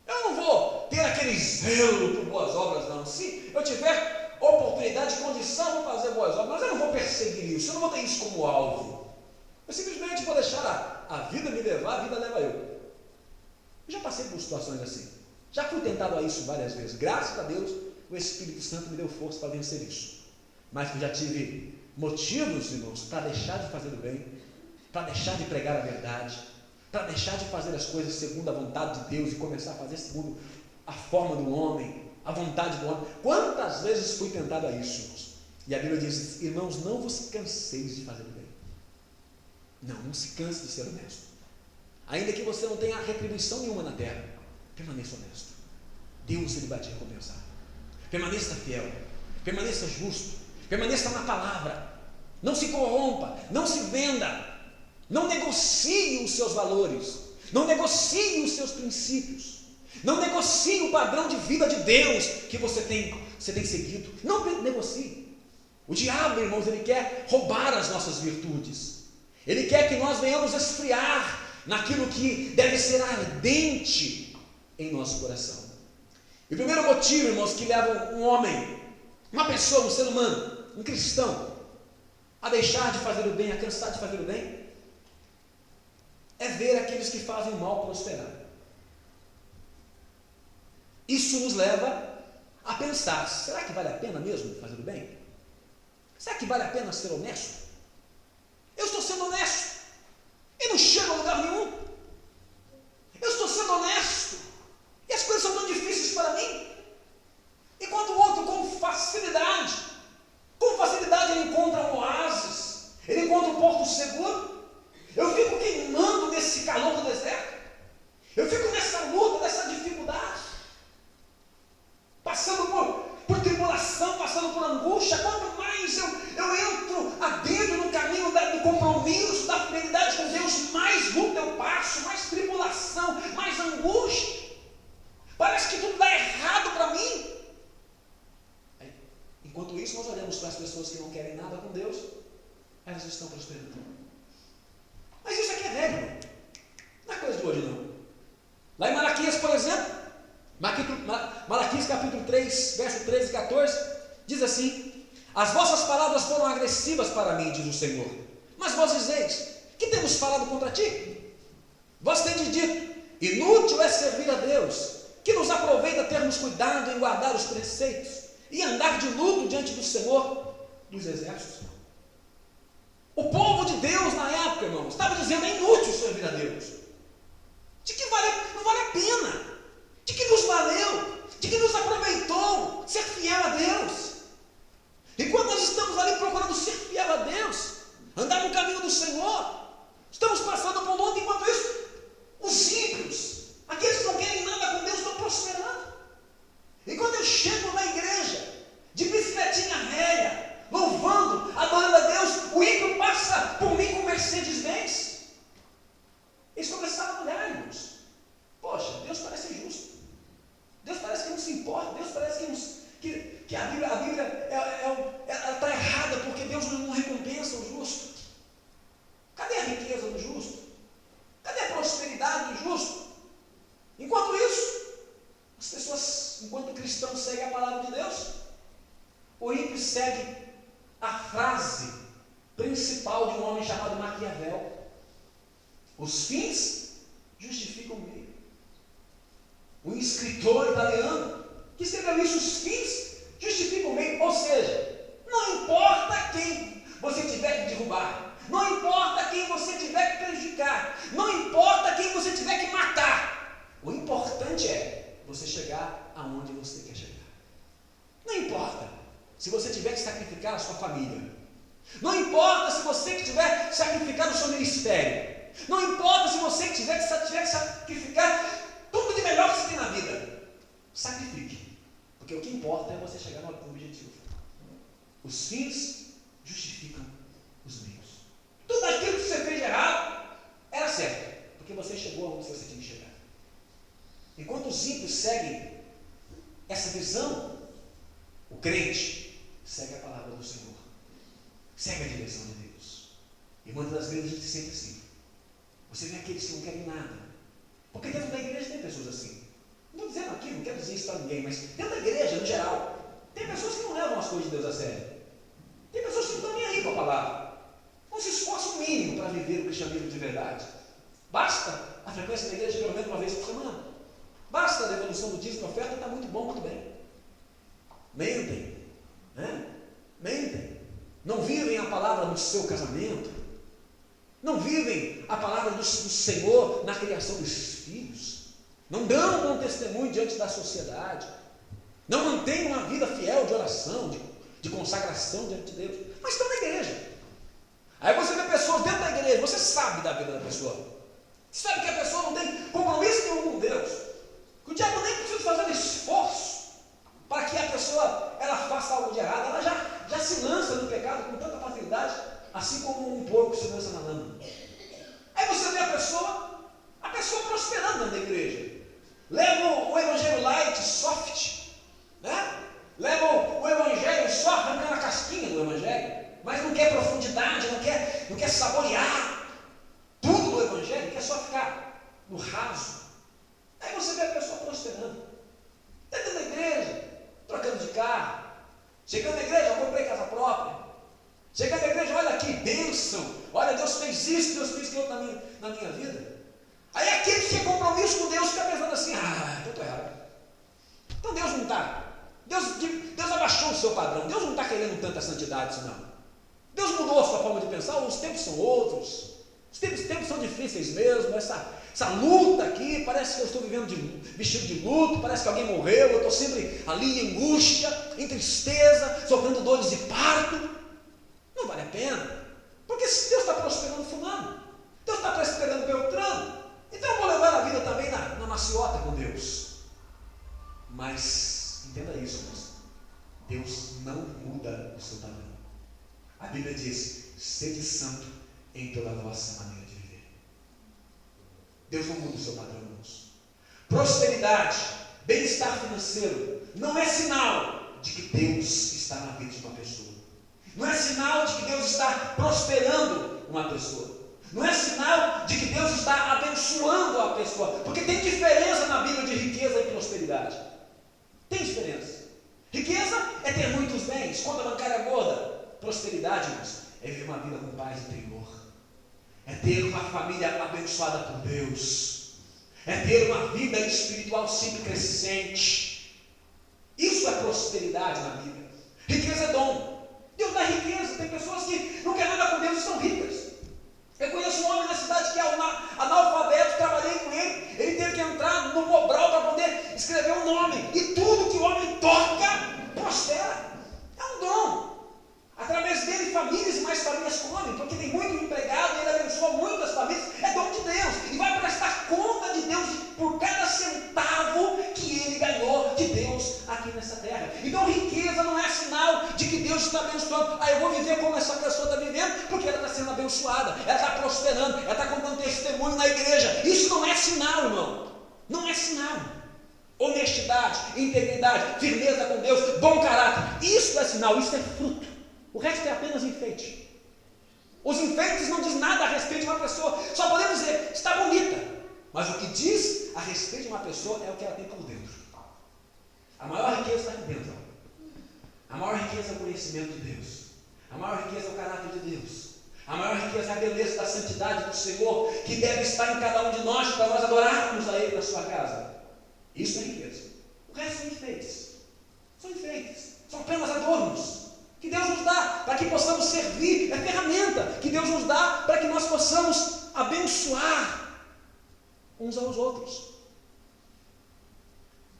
eu não vou ter aquele zelo por boas obras, não. Se eu tiver oportunidade, condição, vou fazer boas obras, mas eu não vou perseguir isso, eu não vou ter isso como alvo. Eu simplesmente vou deixar a vida me levar, a vida leva eu. Eu já passei por situações assim. Já fui tentado a isso várias vezes. Graças a Deus, o Espírito Santo me deu força para vencer isso. Mas eu já tive motivos, irmãos, para deixar de fazer o bem, para deixar de pregar a verdade, para deixar de fazer as coisas segundo a vontade de Deus e começar a fazer segundo a forma do homem, a vontade do homem. Quantas vezes fui tentado a isso, irmãos? E a Bíblia diz: irmãos, não vos canseis de fazer o bem. Não se canse de ser honesto. Ainda que você não tenha retribuição nenhuma na terra, permaneça honesto. Deus, Ele vai te recompensar. Permaneça fiel, permaneça justo, permaneça na palavra. Não se corrompa, não se venda, não negocie os seus valores, não negocie os seus princípios, não negocie o padrão de vida de Deus que você tem seguido. Não negocie. O diabo, irmãos, ele quer roubar as nossas virtudes. Ele quer que nós venhamos esfriar naquilo que deve ser ardente em nosso coração. E o primeiro motivo, irmãos, que leva um homem, uma pessoa, um ser humano, um cristão, a deixar de fazer o bem, a cansar de fazer o bem, é ver aqueles que fazem o mal prosperar. Isso nos leva a pensar: será que vale a pena mesmo fazer o bem? Será que vale a pena ser honesto? Eu estou sendo honesto e não chego a lugar nenhum. Eu estou sendo honesto e as coisas são tão difíceis para mim. Enquanto o outro, com facilidade ele encontra um oásis, ele encontra um porto seguro. Eu fico queimando nesse calor do deserto. Eu fico nessa luta, nessa dificuldade, passando por tribulação, passando por angústia. Quanto mais eu entro adentro no caminho do compromisso, da fidelidade com Deus, mais luta eu passo, mais tribulação, mais angústia. Parece que tudo dá errado para mim. Enquanto isso, nós olhamos para as pessoas que não querem nada com Deus, elas estão prosperando. Mas isso aqui é velho, não é coisa de hoje não. Lá em Malaquias, por exemplo, Malaquias capítulo 3, verso 13 e 14, diz assim: as vossas palavras foram agressivas para mim, diz o Senhor, mas vós dizeis: que temos falado contra ti? Vós tendes dito: inútil é servir a Deus, que nos aproveita termos cuidado em guardar os preceitos e andar de luto diante do Senhor dos exércitos. O povo de Deus na época, irmãos, estava dizendo: é inútil servir a Deus, de que não vale a pena, de que nos valeu, de que nos aproveitou ser fiel a Deus. Enquanto nós estamos ali procurando ser fiel a Deus, andar no caminho do Senhor, estamos passando por luta. Enquanto isso, os ímpios, aqueles que não querem nada com Deus, estão prosperando. E quando eu chego na igreja, de bicicletinha velha, louvando, adorando a Deus, o ímpio passa por mim com Mercedes-Benz. Eles começaram a olhar, irmãos. Poxa, Deus parece justo. Deus parece que não se importa. Deus parece que a Bíblia está errada, porque Deus não recompensa o justo. Cadê a riqueza do justo? Cadê a prosperidade do justo? Enquanto isso, as pessoas, enquanto cristãos, seguem a palavra de Deus, o ímpio segue a frase principal de um homem chamado Maquiavel: os fins justificam o meio. Um escritor italiano que escreveu isso: os fins justificam o meio. Ou seja, não importa quem você tiver que derrubar, não importa quem você tiver que prejudicar, não importa quem você tiver que matar, o importante é você chegar aonde você quer chegar. Não importa se você tiver que sacrificar a sua família, não importa se você que tiver que sacrificar o seu ministério, não importa se você que tiver que sacrificar tudo de melhor que você tem na vida, sacrifique, porque o que importa é você chegar no objetivo. Os fins justificam os meios. Tudo aquilo que você fez de errado era certo, porque você chegou aonde você tinha que chegar. Enquanto os ímpios seguem essa visão, o crente segue a palavra do Senhor, segue a direção de Deus. E muitas das vezes a gente se sente assim. Você vê aqueles que não querem nada, porque dentro da igreja tem pessoas assim. Não estou dizendo aqui, não quero dizer isso para ninguém, mas dentro da igreja, no geral, tem pessoas que não levam as coisas de Deus a sério. Tem pessoas que não estão nem aí com a palavra, não se esforçam o mínimo para viver viver o cristianismo de verdade? Basta a frequência da igreja pelo menos uma vez por semana. Basta a devolução do dízimo e oferta, está muito bom, muito bem. Mentem, né? Mentem. Não vivem a palavra no seu casamento. Não vivem a palavra do Senhor na criação dos filhos. Não dão um bom testemunho diante da sociedade. Não mantêm uma vida fiel de oração, de consagração diante de Deus. Mas estão na igreja. Aí você vê pessoas dentro da igreja, você sabe da vida da pessoa. Você sabe que a pessoa não tem compromisso nenhum com Deus. Que o diabo nem precisa fazer esforço para que a pessoa ela faça algo de errado. Ela já se lança no pecado com tanta facilidade, assim como um porco se lança na lama. Aí você vê a pessoa prosperando dentro da igreja. Leva o evangelho light, soft, né? Leva o evangelho só arrancando a casquinha do evangelho, mas não quer profundidade, não quer saborear tudo do evangelho, quer só ficar no raso. Aí você vê a pessoa prosperando dentro da igreja, trocando de carro. Chegando na igreja, eu comprei casa própria. Chegando na igreja, olha que bênção. Olha, Deus fez isso, Deus fez aquilo na minha vida. Aí aquele que tem compromisso com Deus fica pensando assim, então estou errado. Então Deus não está. Deus abaixou o seu padrão. Deus não está querendo tanta santidade assim, não. Deus mudou a sua forma de pensar, os tempos são outros. Os tempos são difíceis mesmo. Essa luta aqui, parece que eu estou vivendo vestido de luto, parece que alguém morreu, eu estou sempre ali em angústia, em tristeza, sofrendo dores de parto. Não vale a pena, porque se Deus está prosperando fulano, Deus está prosperando Beltrano, então eu vou levar a vida também na maciota com Deus. Mas entenda isso, Deus não muda o seu padrão. A Bíblia diz, sede santo em toda a vossa maneira de viver. Deus não muda o seu padrão, irmãos. Prosperidade, bem-estar financeiro, não é sinal de que Deus está na vida de uma pessoa. Não é sinal de que Deus está prosperando uma pessoa. Não é sinal de que Deus está abençoando a pessoa. Porque tem diferença na Bíblia de riqueza e prosperidade. Tem diferença. Riqueza é ter muitos bens, conta bancária gorda. Prosperidade, irmãos, é viver uma vida com paz interior. É ter uma família abençoada por Deus. É ter uma vida espiritual sempre crescente. Isso é prosperidade na Bíblia. Riqueza é dom. Deus dá riqueza. Tem pessoas que não querem nada com Deus e são ricas. Eu conheço um homem na cidade que é analfabeto, trabalhei com ele. Ele teve que entrar no Mobral para poder escrever um nome. E tudo que o homem toca, prospera. É um dom. Através dele, famílias e mais famílias comem, porque tem muito empregado e ele abençoa muitas famílias. É dom de Deus. E vai prestar conta de Deus por cada centavo que ele ganhou de Deus aqui nessa terra. Então, riqueza não é sinal de que Deus está abençoando. Eu vou viver como essa pessoa está vivendo, porque ela está sendo abençoada, ela está prosperando, ela está contando testemunho na igreja. Isso não é sinal, irmão. Não é sinal. Honestidade, integridade, firmeza com Deus, bom caráter. Isso é sinal, isso é fruto. O resto é apenas enfeite. Os enfeites não dizem nada a respeito de uma pessoa. Só podemos dizer, está bonita. Mas o que diz a respeito de uma pessoa é o que ela tem por dentro. A maior riqueza está aqui dentro. A maior riqueza é o conhecimento de Deus. A maior riqueza é o caráter de Deus. A maior riqueza é a beleza da santidade do Senhor, que deve estar em cada um de nós, para nós adorarmos a Ele na sua casa. Isso é riqueza. O resto são enfeites. São enfeites. São apenas adornos que Deus nos dá para que possamos servir. É ferramenta que Deus nos dá para que nós possamos abençoar uns aos outros.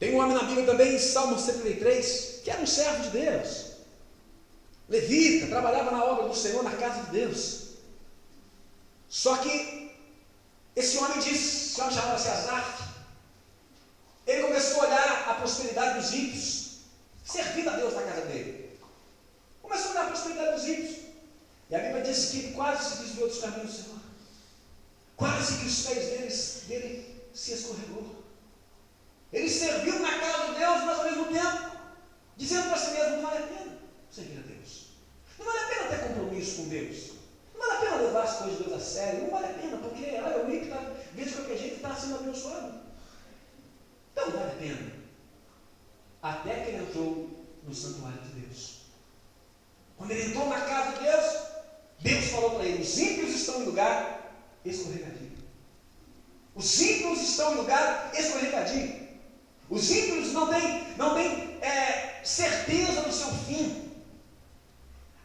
Tem um homem na Bíblia também, em Salmo 73, que era um servo de Deus, levita, trabalhava na obra do Senhor, na casa de Deus. Só que esse homem disse, esse homem chamava-se Asaf, ele começou a olhar a prosperidade dos ímpios, servindo a Deus na casa dele. Começou a olhar a prosperidade dos ímpios. E a Bíblia diz que ele quase se desviou dos caminhos do Senhor. Quase que os pés dele se escorregou. Ele serviu na casa de Deus, mas ao mesmo tempo, dizendo para si mesmo, não vale a pena servir a Deus. Não vale a pena ter compromisso com Deus. Não vale a pena levar as coisas de Deus a sério. Não vale a pena, porque o ímpio está vendo de qualquer jeito está sendo abençoado. Então não vale a pena. Até que ele entrou no santuário de Deus. Quando ele entrou na casa de Deus, Deus falou para ele, os ímpios estão indo lugar escorregadio. Os ímpios estão em lugar escorregadio. Os ímpios não têm certeza do seu fim.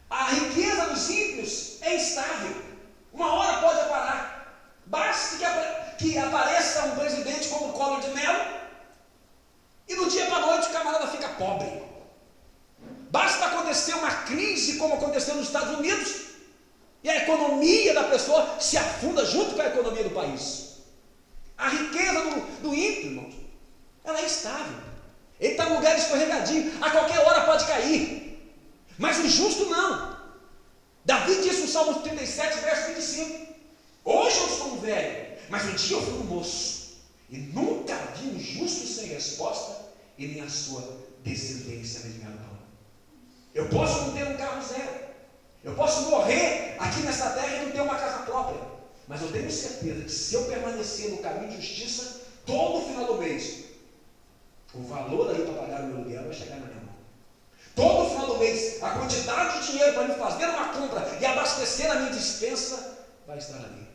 A riqueza dos ímpios é instável. Uma hora pode parar. Basta que apareça um presidente como o Collor de Mello e do dia para a noite o camarada fica pobre. Basta acontecer uma crise como aconteceu nos Estados Unidos e a economia da pessoa se afunda junto com a economia do país. A riqueza do ímpio, irmãos, ela é estável. Ele está no lugar escorregadio, a qualquer hora pode cair. Mas o justo não. Davi disse no Salmo 37, verso 25: hoje eu sou um velho, mas um dia eu fui um moço, e nunca vi um justo sem resposta, e nem a sua descendência desviar do pão. Eu posso não ter um carro zero, eu posso morrer aqui nessa terra e não ter uma casa própria, mas eu tenho certeza que se eu permanecer no caminho de justiça, todo final do mês, o valor ali para pagar o meu aluguel vai chegar na minha mão. Todo final do mês, a quantidade de dinheiro para me fazer uma compra e abastecer a minha despensa vai estar ali.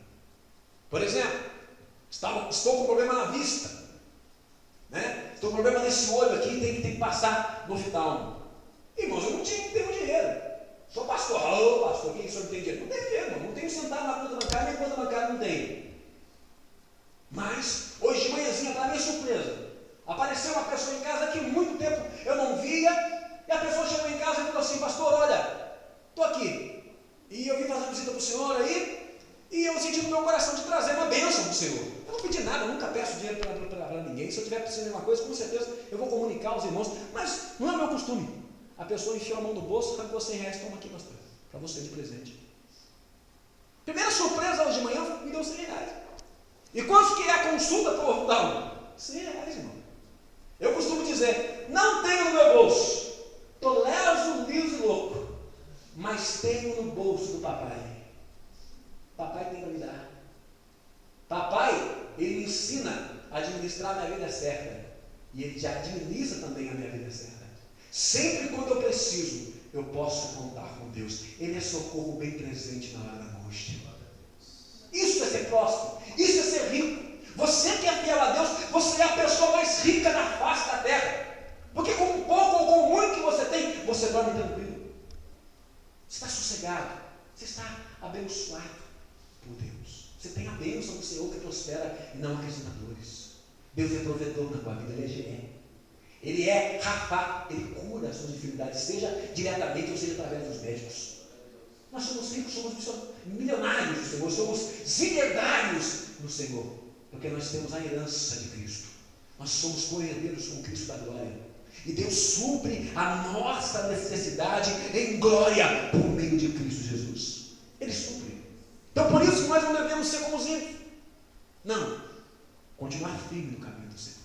Por exemplo, estou com problema na vista, né? Estou com problema nesse olho aqui, tem que passar no oftalmo. Irmãos, eu não tenho dinheiro. Sou pastor. Pastor, quem senhor não tem dinheiro? Não tem dinheiro, irmão. Não tenho centavo na conta bancária, nem conta bancária não tenho. Mas, hoje de manhãzinha, para minha surpresa, apareceu uma pessoa em casa que muito tempo eu não via, e a pessoa chegou em casa e falou assim: pastor, olha, estou aqui, e eu vim fazer uma visita para o senhor aí, e eu senti no meu coração de trazer uma bênção para o senhor. Eu não pedi nada, eu nunca peço dinheiro para ninguém. Se eu tiver precisando de uma coisa, com certeza eu vou comunicar aos irmãos, mas não é o meu costume. A pessoa enfiou a mão no bolso, arrancou 100 reais, toma aqui, pastor, para você de presente. Primeira surpresa hoje de manhã, me deu 100 reais. E quanto que é a consulta para o oftalmo? 100 reais, irmão. Eu costumo dizer: não tenho no meu bolso, estou leso, liso e louco, mas tenho no bolso do papai. Papai tem para me dar. Papai, ele me ensina a administrar a minha vida certa, e ele já administra também a minha vida certa. Sempre quando eu preciso, eu posso contar com Deus. Ele é socorro bem presente na hora da angústia. Isso é ser próspero, isso é ser rico. Você que é fiel a Deus, você é a pessoa mais rica da face da terra. Porque com pouco ou com muito que você tem, você dorme tranquilo. Você está sossegado, você está abençoado por Deus. Você tem a bênção do Senhor que prospera e não acrescenta dores. Deus é provedor na tua vida, Ele é Jiré. Ele é Rafá, Ele cura as suas enfermidades, seja diretamente ou seja através dos médicos. Nós somos ricos, somos milionários no Senhor, somos zilhardários no Senhor, porque nós temos a herança de Cristo. Nós somos co-herdeiros com Cristo da glória. E Deus supre a nossa necessidade em glória por meio de Cristo Jesus. Ele supre. Então por isso nós não devemos ser como os ímpios. Não. Continuar firme no caminho do Senhor.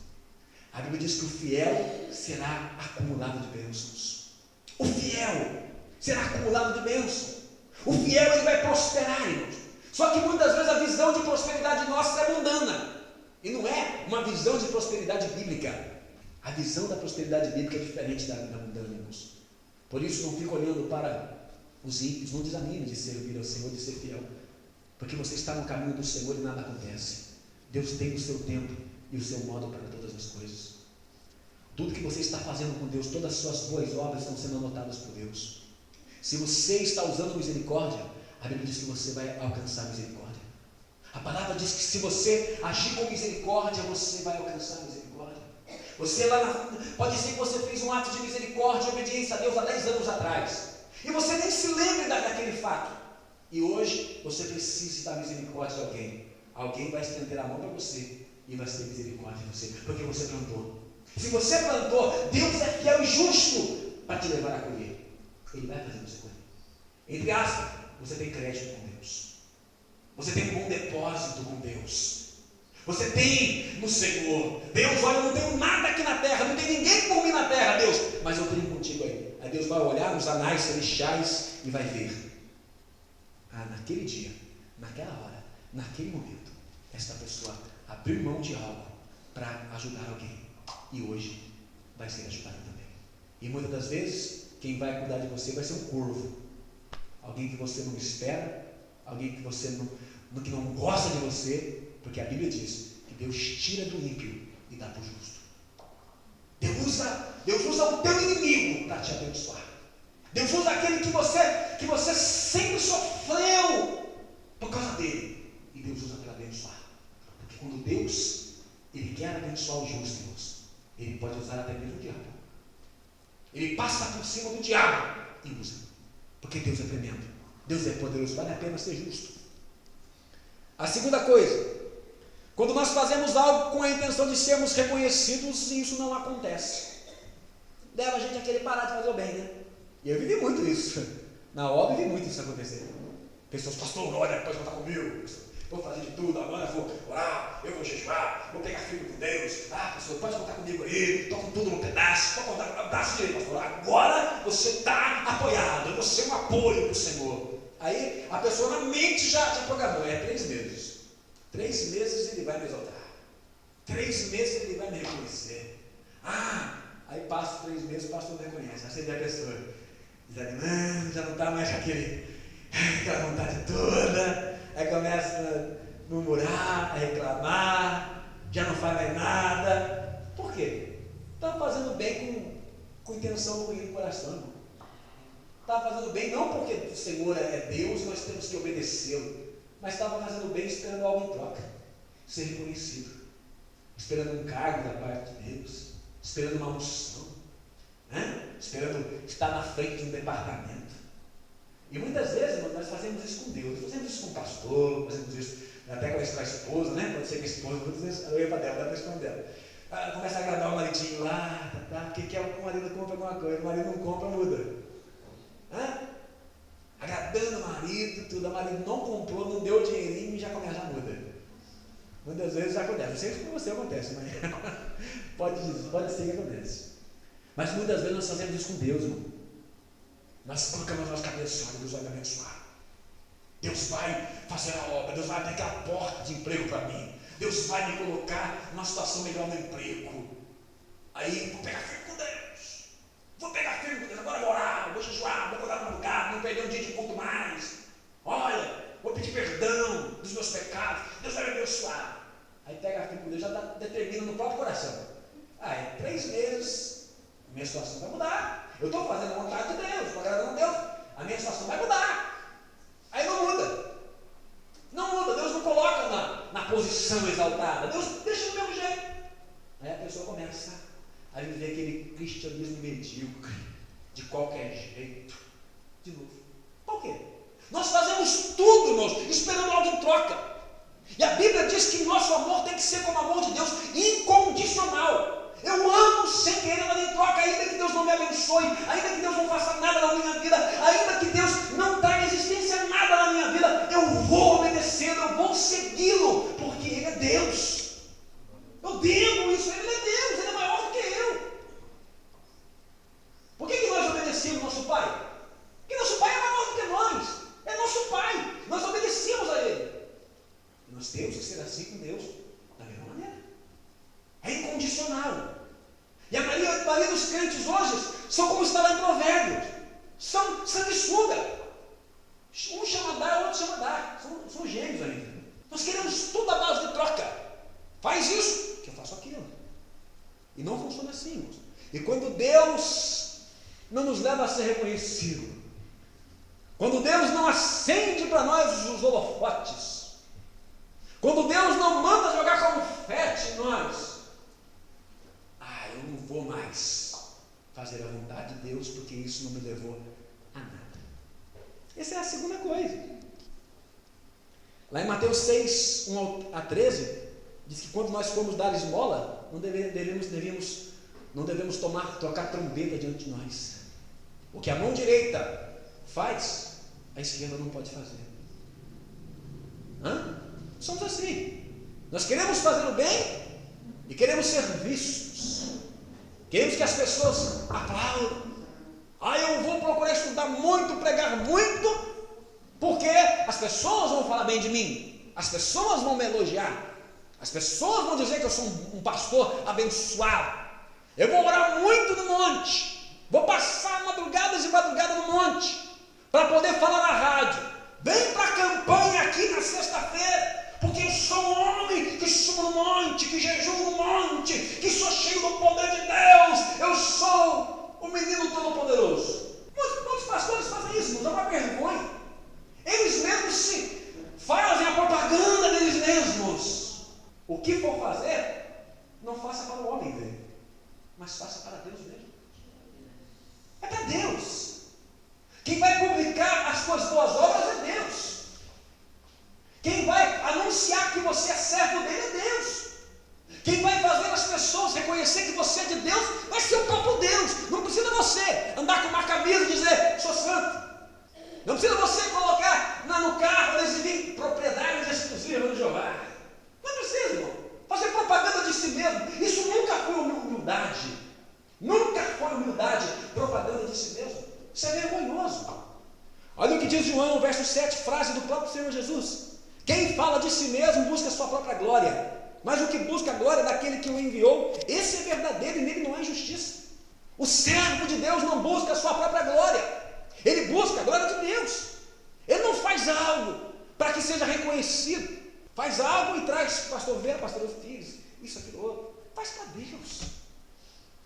A Bíblia diz que o fiel será acumulado de bênçãos. O fiel será acumulado de bênçãos. O fiel, ele vai prosperar, irmãos. Só que muitas vezes a visão de prosperidade nossa é mundana. E não é uma visão de prosperidade bíblica. A visão da prosperidade bíblica é diferente da mundana, irmãos. Por isso não fique olhando para os ímpios, não desanime de servir ao Senhor, de ser fiel. Porque você está no caminho do Senhor e nada acontece. Deus tem o seu tempo e o seu modo para todas as coisas. Tudo que você está fazendo com Deus, todas as suas boas obras estão sendo anotadas por Deus. Se você está usando misericórdia, a Bíblia diz que você vai alcançar misericórdia. A palavra diz que se você agir com misericórdia, você vai alcançar misericórdia. Você pode ser que você fez um ato de misericórdia e obediência a Deus há 10 anos atrás, e você nem se lembra daquele fato. E hoje você precisa dar misericórdia de alguém. Alguém vai estender a mão para você e vai ter misericórdia de você, porque você plantou. Se você plantou, Deus é fiel e justo para te levar a colher. Ele vai fazer você colher. Entre aspas, você tem crédito com Deus. Você tem um bom depósito com Deus. Você tem no Senhor. Deus, olha, eu não tenho nada aqui na terra, não tem ninguém por mim na terra, Deus, mas eu tenho contigo aí. Aí Deus vai olhar nos anais celestiais e vai ver. Naquele dia, naquela hora, naquele momento, esta pessoa abriu mão de algo para ajudar alguém. E hoje vai ser ajudado também. E muitas das vezes, quem vai cuidar de você vai ser um corvo. Alguém que você não espera, alguém que você no que não gosta de você, porque a Bíblia diz que Deus tira do ímpio e dá para o justo. Deus usa o teu inimigo para te abençoar. Deus usa aquele que você sempre sofreu por causa dele. E Deus usa para abençoar. Porque quando Deus, Ele quer abençoar o justo, irmãos, Ele pode usar até mesmo o diabo. Ele passa por cima do diabo e usa. Porque Deus é tremendo. Deus é poderoso, vale a pena ser justo. A segunda coisa, quando nós fazemos algo com a intenção de sermos reconhecidos, isso não acontece. Leva a gente a querer parar de fazer o bem, né? E eu vivi muito isso. Na obra eu vivi muito isso acontecer. Pessoas, pastor, olha, pode contar comigo. Vou fazer de tudo, agora eu vou orar, eu vou jejuar, vou pegar firme com Deus. Pastor, pode contar comigo aí, toco tudo no pedaço, pode contar com o braço direito, pastor. Agora você está apoiado, você é um apoio do Senhor. Aí a pessoa na mente já programou, 3 meses. 3 meses ele vai me exaltar. 3 meses ele vai me reconhecer. Aí passa 3 meses, o pastor não reconhece. Aí você vê a pessoa desanimando, já não está mais aquela vontade toda. Aí começa a murmurar, a reclamar, já não faz mais nada. Por quê? Está fazendo bem com intenção ruim no coração, irmão. Estava fazendo bem não porque o Senhor é Deus e nós temos que obedecê-lo, mas estava fazendo bem esperando algo em troca, ser reconhecido, esperando um cargo da parte de Deus, esperando uma unção, esperando estar na frente de um departamento. E muitas vezes nós fazemos isso com Deus, fazemos isso com o pastor, fazemos isso até com a esposa, pode ser que a esposa, muitas vezes eu ia para dela, dá para responder dela. Começa a agradar o maridinho lá, porque quer que o marido compra alguma coisa, o marido não compra, muda. Agradando o marido, tudo, o marido não comprou, não deu dinheirinho e já começa a mudar. Muitas vezes acontece, não sei se com você acontece, mas pode ser que acontece. Mas muitas vezes nós fazemos isso com Deus, irmão. Nós colocamos a nossa cabeça, Deus vai me abençoar. Deus vai fazer a obra, Deus vai abrir aquela porta de emprego para mim. Deus vai me colocar numa situação melhor no emprego. Aí vou pegar firme com Deus. Agora vou orar, vou jejuar, vou orar no lugar, não perder um dia de culto mais. Olha, vou pedir perdão dos meus pecados, Deus vai me abençoar. Aí pega firme com Deus, já determina no próprio coração. 3 meses, a minha situação vai mudar. Eu estou fazendo a vontade de Deus, estou agradando a Deus, a minha situação vai mudar. Aí não muda. Deus não coloca na posição exaltada, Deus deixa do mesmo jeito. Aí a pessoa começa a viver aquele cristianismo medíocre, de qualquer jeito, de novo. Por quê? Nós fazemos tudo, irmãos, esperando algo em troca. E a Bíblia diz que nosso amor tem que ser como o amor de Deus, incondicional. Eu amo sem querer nada em troca, ainda que Deus não me abençoe, ainda que Deus não faça nada na minha vida, ainda que Deus não traga existência nada na minha vida, eu vou obedecê-lo, eu vou segui-lo, porque Ele é Deus. Eu devo isso, Ele é Deus, Ele é maior do que eu. Por que nós obedecemos nosso Pai? Porque nosso Pai é maior do que nós, é nosso Pai, nós obedecemos a Ele. E nós temos que ser assim com Deus, da mesma maneira. É incondicional. E a maioria dos crentes hoje são como está lá em Provérbios. São sanguessuga. Um chama dar, outro chama dar. São gêmeos ainda. Nós queremos tudo à base de troca. Faz isso, que eu faço aquilo. E não funciona assim, irmãos. E quando Deus não nos leva a ser reconhecido, quando Deus não acende para nós os holofotes, quando Deus não manda jogar confete em nós, eu não vou mais fazer a vontade de Deus, porque isso não me levou a nada. Essa é a segunda coisa. Lá em Mateus 6, 1 a 13, diz que quando nós formos dar esmola, não devemos tocar trombeta diante de nós. O que a mão direita faz, a esquerda não pode fazer. Somos assim. Nós queremos fazer o bem e queremos ser vistos. Queremos que as pessoas aplaudam. Eu vou procurar estudar muito, pregar muito, porque as pessoas vão falar bem de mim, as pessoas vão me elogiar, as pessoas vão dizer que eu sou um pastor abençoado. Eu vou orar muito no monte, vou passar madrugadas e madrugadas no monte, para poder falar na rádio. Vem para a campanha aqui na sexta-feira, O que for fazer, não faça para o homem ver, mas faça para Deus mesmo. É para Deus. Quem vai publicar as suas boas obras é Deus. Quem vai anunciar que você é servo dele é Deus. Quem vai fazer as pessoas reconhecer que você é de Deus vai ser o próprio Deus. Não precisa você andar com uma camisa e dizer, sou santo. Não precisa você colocar no carro, exibir propriedades exclusivas do Jeová. Não precisa, irmão. Fazer propaganda de si mesmo. Isso nunca foi humildade. Nunca foi humildade, propaganda de si mesmo. Isso é vergonhoso. Olha o que diz João, verso 7, frase do próprio Senhor Jesus. Quem fala de si mesmo busca a sua própria glória. Mas o que busca a glória daquele que o enviou, esse é verdadeiro e nele não há injustiça. O servo de Deus não busca a sua própria glória. Ele busca a glória de Deus. Ele não faz algo para que seja reconhecido. Faz algo e traz pastor Vera, pastor Filhos, isso, aquilo, outro. Faz para Deus.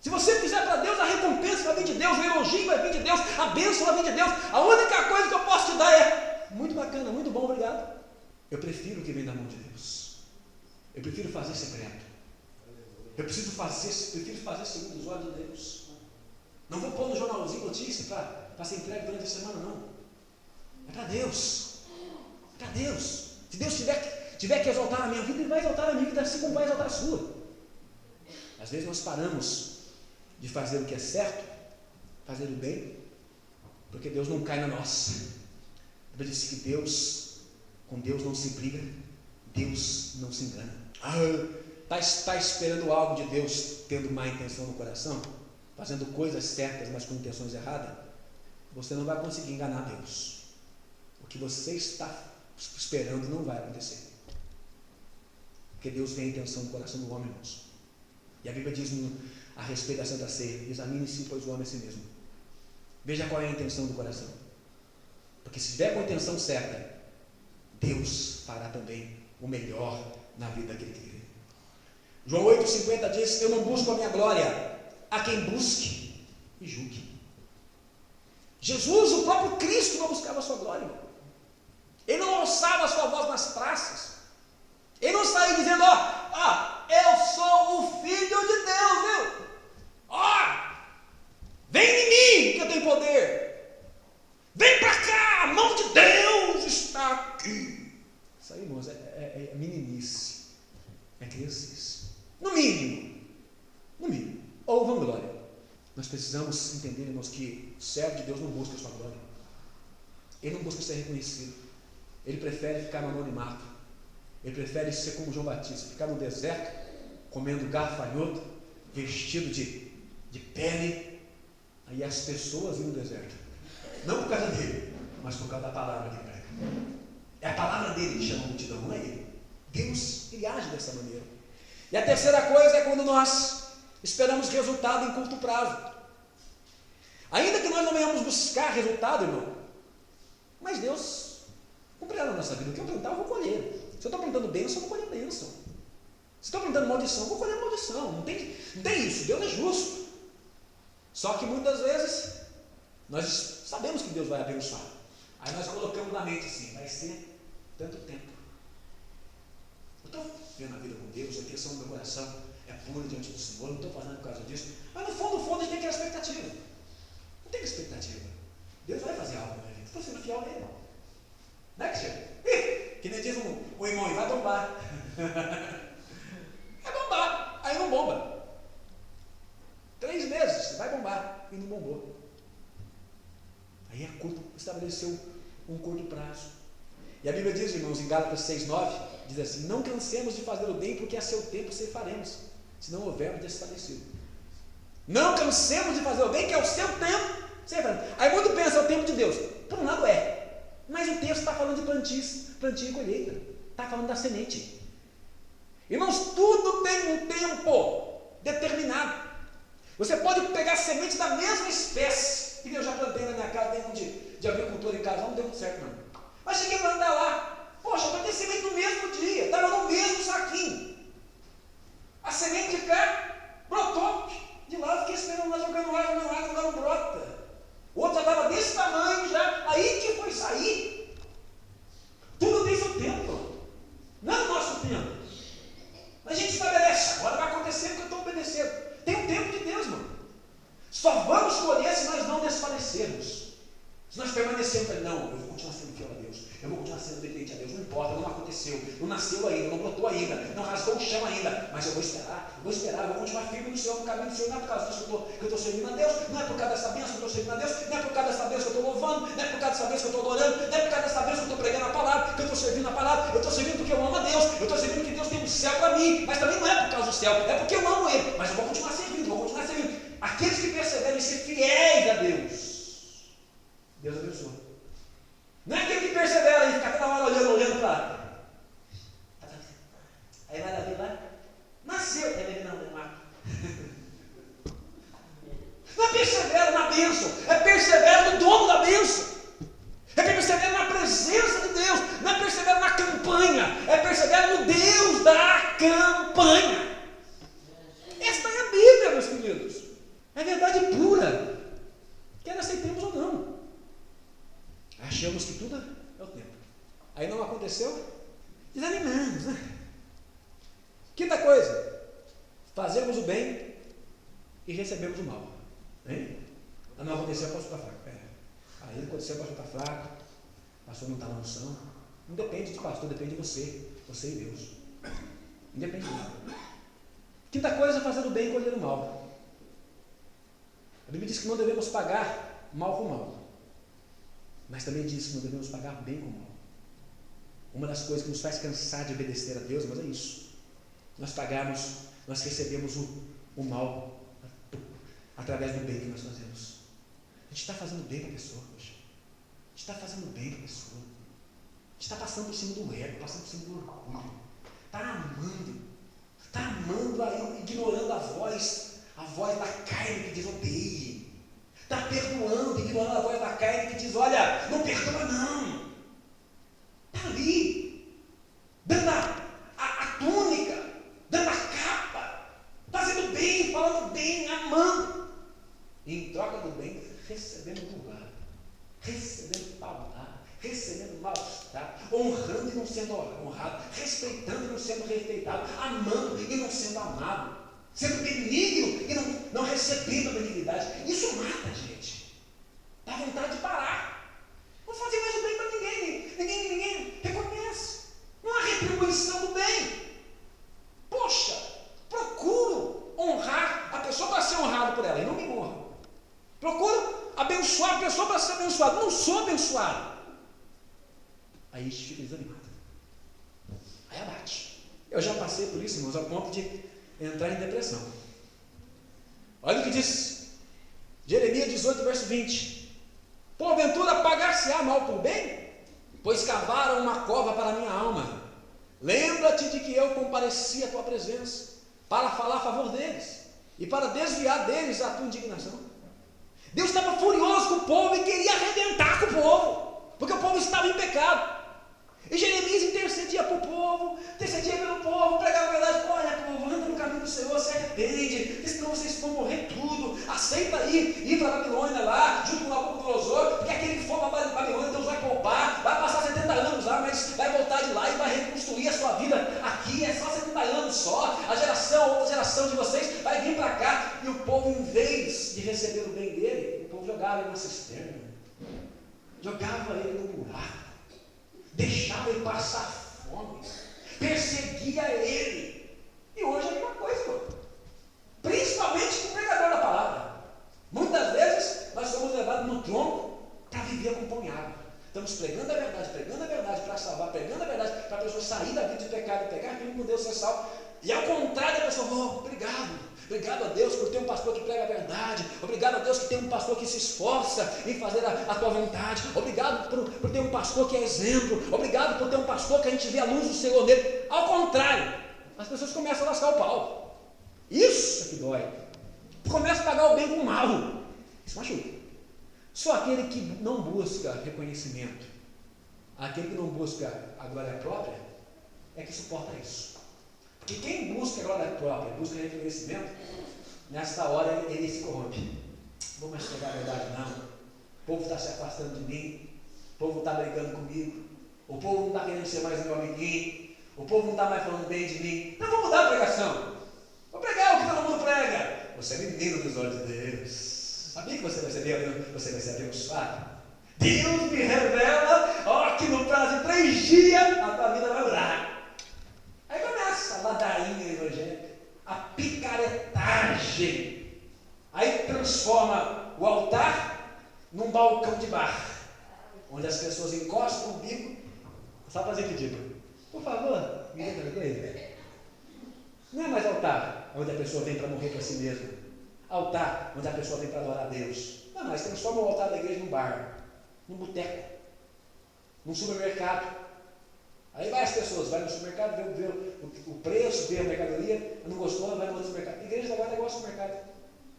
Se você fizer para Deus, a recompensa vai vir de Deus, o elogio vai vir de Deus, a bênção vai vir de Deus. A única coisa que eu posso te dar é, muito bacana, muito bom, obrigado. Eu prefiro o que vem da mão de Deus. Eu prefiro fazer secreto. Eu prefiro fazer segundo os olhos de Deus. Não vou pôr no jornalzinho notícia para ser entregue durante a semana, não. É para Deus. É para Deus. Se Deus tiver que exaltar a minha vida, Ele vai exaltar a minha vida assim como vai exaltar a sua. Às vezes nós paramos de fazer o que é certo, fazer o bem, porque Deus não cai na nossa. Eu disse que com Deus não se briga, Deus não se engana. Está esperando algo de Deus, tendo má intenção no coração, fazendo coisas certas, mas com intenções erradas, você não vai conseguir enganar Deus. O que você está esperando não vai acontecer. Porque Deus vê a intenção do coração do homem, irmãos. E a Bíblia diz a respeito da Santa Ceia, examine-se, pois o homem a si mesmo. Veja qual é a intenção do coração. Porque se estiver com a intenção certa, Deus fará também o melhor na vida daquele que vive. João 8,50 diz, eu não busco a minha glória, a quem busque e julgue. Jesus, o próprio Cristo, não buscava a sua glória. Ele não alçava a sua voz nas praças. Ele não saía dizendo, eu sou o Filho de Deus, viu? Vem em mim que eu tenho poder. Vem para cá, a mão de Deus está aqui. Isso aí, irmãos, é meninice. É criancice. No mínimo. Ou vanglória. Nós precisamos entender, irmãos, que o servo de Deus não busca a sua glória. Ele não busca ser reconhecido. Ele prefere ficar no anonimato. Ele prefere ser como João Batista, ficar no deserto, comendo gafanhoto, vestido de pele. Aí as pessoas iam no deserto. Não por causa dele, mas por causa da palavra que ele prega. É a palavra dele que chama a multidão, não é ele. Deus, ele age dessa maneira. E a terceira coisa é quando nós esperamos resultado em curto prazo. Ainda que nós não venhamos buscar resultado, irmão, mas Deus cumprirá na nossa vida. O que eu plantar, eu vou colher. Se eu estou plantando bênção, eu vou colher bênção. Se estou plantando maldição, eu vou colher maldição. Não tem isso. Deus é justo. Só que muitas vezes nós sabemos que Deus vai abençoar. Aí nós colocamos na mente assim, vai ser tanto tempo. Eu estou vendo a vida com Deus, a intenção do meu coração é pura diante do Senhor, não estou fazendo por causa disso. Mas no fundo, a gente tem aquela expectativa. Não tem expectativa. Deus vai fazer algo na minha vida. Estou sendo fiel nele, irmão. Não é que chega? Que nem diz o irmão, vai bombar. Vai bombar. Aí não bomba. 3 meses, vai bombar. E não bombou. Aí estabeleceu um curto prazo. E a Bíblia diz, irmãos, em Gálatas 6,9, diz assim, não cansemos de fazer o bem, porque a seu tempo ceifaremos, se não houvermos desfalecido. Não cansemos de fazer o bem, que é o seu tempo ceifaremos. Aí muito pensa, é o tempo de Deus. Por um lado é. Mas o texto está falando de plantio e colheita. Está falando da semente. Irmãos, tudo tem um tempo determinado. Você pode pegar sementes da mesma espécie, que eu já plantei na minha casa, tem um de agricultor em casa, não deu muito certo não. Mas cheguei a plantar lá, poxa, eu plantei semente no mesmo dia, estava no mesmo saquinho. A semente de cá brotou, de lá eu fiquei esperando lá, jogando água, não brota. O outro já estava desse tamanho já, aí que foi sair. Tudo tem seu tempo, não é o nosso tempo. aconteceu, não nasceu ainda, não brotou ainda, não rasgou o chão ainda, mas eu vou esperar, eu vou continuar firme no Senhor, no caminho do Senhor. Não é por causa disso que eu estou servindo a Deus, não é por causa dessa bênção que eu estou servindo a Deus, não é por causa dessa bênção que eu estou louvando, não é por causa dessa bênção que eu estou adorando, não é por causa dessa bênção que eu estou pregando a palavra, que eu estou servindo a palavra. Eu estou servindo porque eu amo a Deus, eu estou servindo porque Deus tem um céu para mim, mas também não é por causa do céu, é porque eu amo Ele, mas eu vou continuar servindo, vou continuar servindo. Aqueles que perseveram em ser fiéis a Deus, Deus abençoa. Não é aquele que persevera e fica toda hora olhando para. Aí vai Davi lá, nasceu, não é persevera na bênção, é persevera no dono da bênção, é persevera na presença de Deus, não é persevera na campanha, é persevera no Deus da campanha. Esta é a Bíblia, meus queridos, é verdade pura, quer aceitemos ou não. Achamos que tudo é o tempo, aí não aconteceu, desanimamos, né? Quinta coisa, fazemos o bem e recebemos o mal. Hein? Não aconteceu, eu posso estar fraco. Aí aconteceu, eu posso estar fraco, o pastor não está na unção. Não depende de pastor, depende de você e Deus. Não depende de nada. Quinta coisa, fazer o bem e colher o mal. A Bíblia diz que não devemos pagar mal com mal, mas também diz que não devemos pagar bem com mal. Uma das coisas que nos faz cansar de obedecer a Deus, mas é isso. Nós recebemos o mal através do bem que nós fazemos. A gente está fazendo bem para a pessoa, poxa. A gente está fazendo bem para a pessoa. A gente está passando por cima do ego, passando por cima do orgulho. Está amando aí, ignorando a voz da carne que diz odeie. Está perdoando, ignorando a voz da carne que diz, olha, não perdoa não. Está ali, dando a túnica, dando a capa, fazendo bem, falando bem, amando. E em troca do bem, recebendo julgado, recebendo palavra, recebendo mal-estar, honrando e não sendo honrado, respeitando e não sendo respeitado, amando e não sendo amado, sendo benigno e não recebendo a benignidade. Isso mata a gente, dá vontade de parar, não fazer mais o bem para ninguém reconhece, não há retribuição do bem. Poxa, procuro honrar a pessoa para ser honrado por ela, e não me honra. Procuro abençoar a pessoa para ser abençoado, não sou abençoado. Aí a gente fica desanimado, aí abate. Eu já passei por isso, irmãos, ao ponto de entrar em depressão. Olha o que diz Jeremias 18, verso 20: porventura pagar-se-á mal por bem? Pois cavaram uma cova para a minha alma. Lembra-te de que eu compareci à tua presença para falar a favor deles e para desviar deles a tua indignação. Deus estava furioso com o povo e queria arrebentar com o povo, porque o povo estava em pecado. E Jeremias intercedia para o povo, intercedia pelo povo, pregava a verdade. Olha, povo, anda no caminho do Senhor, se arrepende, senão vocês vão morrer tudo. Aceita ir para a Babilônia lá, junto com Nabucodonosor, porque aquele que for para a Babilônia, Deus vai poupar, vai passar 70 anos lá, mas vai voltar de lá e vai reconstruir a sua vida aqui. É só 70 anos só. Outra geração de vocês vai vir para cá. E o povo, em vez de receber o bem dele, o povo jogava ele na cisterna, jogava ele no buraco, deixava ele passar fome, perseguia ele. E hoje é a mesma coisa, irmão. Principalmente com o pregador da palavra. Muitas vezes nós somos levados no tronco para viver com pão e água. Estamos pregando a verdade para salvar, pregando a verdade para a pessoa sair da vida de pecado e pegar firme com Deus, ser salvo. E ao contrário, a pessoa, obrigado a Deus por ter um pastor que prega a verdade, obrigado a Deus que tem um pastor que se esforça em fazer a tua vontade, obrigado por ter um pastor que é exemplo, obrigado por ter um pastor que a gente vê a luz do Senhor nele. Ao contrário, as pessoas começam a lascar o pau. Isso é que dói. Começa a pagar o bem com o mal. Isso machuca. Só aquele que não busca reconhecimento, aquele que não busca a glória própria, é que suporta isso. Porque quem busca a glória própria, busca reconhecimento, nessa hora ele se corrompe. Não vou mais pegar a verdade não. O povo está se afastando de mim, o povo está brigando comigo, o povo não está querendo ser mais meu amiguinho, o povo não está mais falando bem de mim. Não vou mudar a pregação. Vou pregar o que todo mundo prega. Você é menino dos olhos de Deus. Sabia que você vai ser abençoado? Deus me revela, que no prazo de 3 dias a tua vida vai durar. Só fazer pedido. Por favor, me dê outra coisa. Não é mais altar, onde a pessoa vem para morrer para si mesma. Altar, onde a pessoa vem para adorar a Deus. Não, mas transforma o altar da igreja num bar, num boteco, num supermercado. Aí vai as pessoas, vai no supermercado, vê o preço, vê a mercadoria, não gostou, vai no outro supermercado. A igreja agora é igual ao supermercado.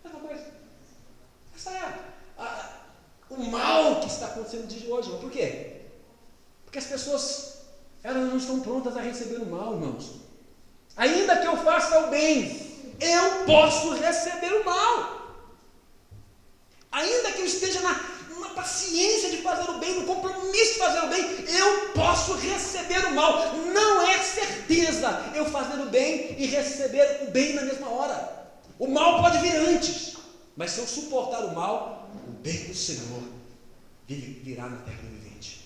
Mesma coisa. Essa é o mal que está acontecendo no dia de hoje. Mas por quê? Porque as pessoas, elas não estão prontas a receber o mal, irmãos. Ainda que eu faça o bem, eu posso receber o mal. Ainda que eu esteja numa paciência de fazer o bem, no compromisso de fazer o bem, eu posso receber o mal. Não é certeza eu fazer o bem e receber o bem na mesma hora. O mal pode vir antes, mas se eu suportar o mal, o bem do Senhor virá na terra do vivente.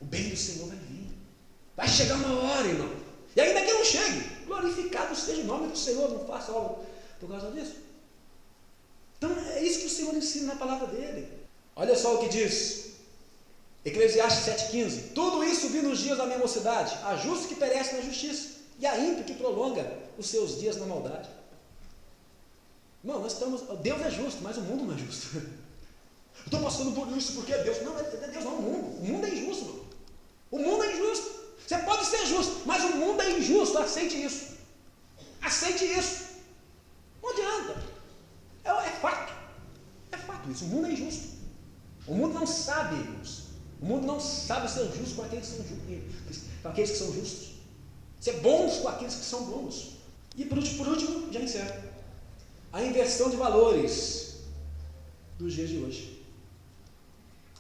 O bem do Senhor vai vir. Vai chegar uma hora, irmão. E ainda que não chegue, glorificado seja o nome do Senhor, não faça algo por causa disso. Então é isso que o Senhor ensina na palavra dele. Olha só o que diz Eclesiastes 7,15. Tudo isso vi nos dias da minha mocidade, há justo que perece na justiça, e há ímpio que prolonga os seus dias na maldade. Não, Deus é justo, mas o mundo não é justo. Estou passando por isso porque é Deus. Não, é Deus, não, o mundo. O mundo é injusto, irmão. O mundo é injusto. Você pode ser justo, mas o mundo é injusto. Aceite isso. Aceite isso. Não adianta. É fato. É fato isso. O mundo é injusto. O mundo não sabe, irmãos. O mundo não sabe ser justo com aqueles que são justos. Com aqueles que são justos. Ser bons com aqueles que são bons. E por último, já encerro. A inversão de valores dos dias de hoje.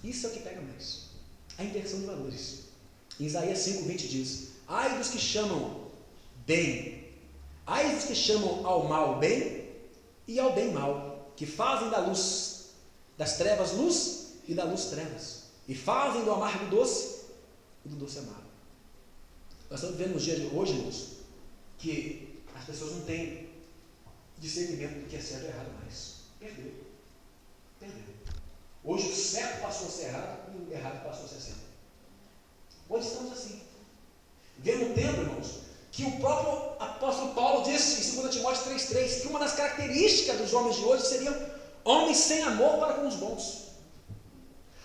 Isso é o que pega mais. A inversão de valores. Em Isaías 5,20 diz: ai dos que chamam bem, ai dos que chamam ao mal bem e ao bem mal, que fazem da luz, das trevas luz e da luz trevas, e fazem do amargo doce e do doce amargo. Nós estamos vendo nos dias de hoje, irmãos, que as pessoas não têm discernimento do que é certo e errado mais. Perdeu. Hoje o certo passou a ser errado e o errado passou a ser certo. Hoje estamos assim. Vendo um tempo, irmãos, que o próprio apóstolo Paulo disse em 2 Timóteo 3,3 que uma das características dos homens de hoje seriam homens sem amor para com os bons.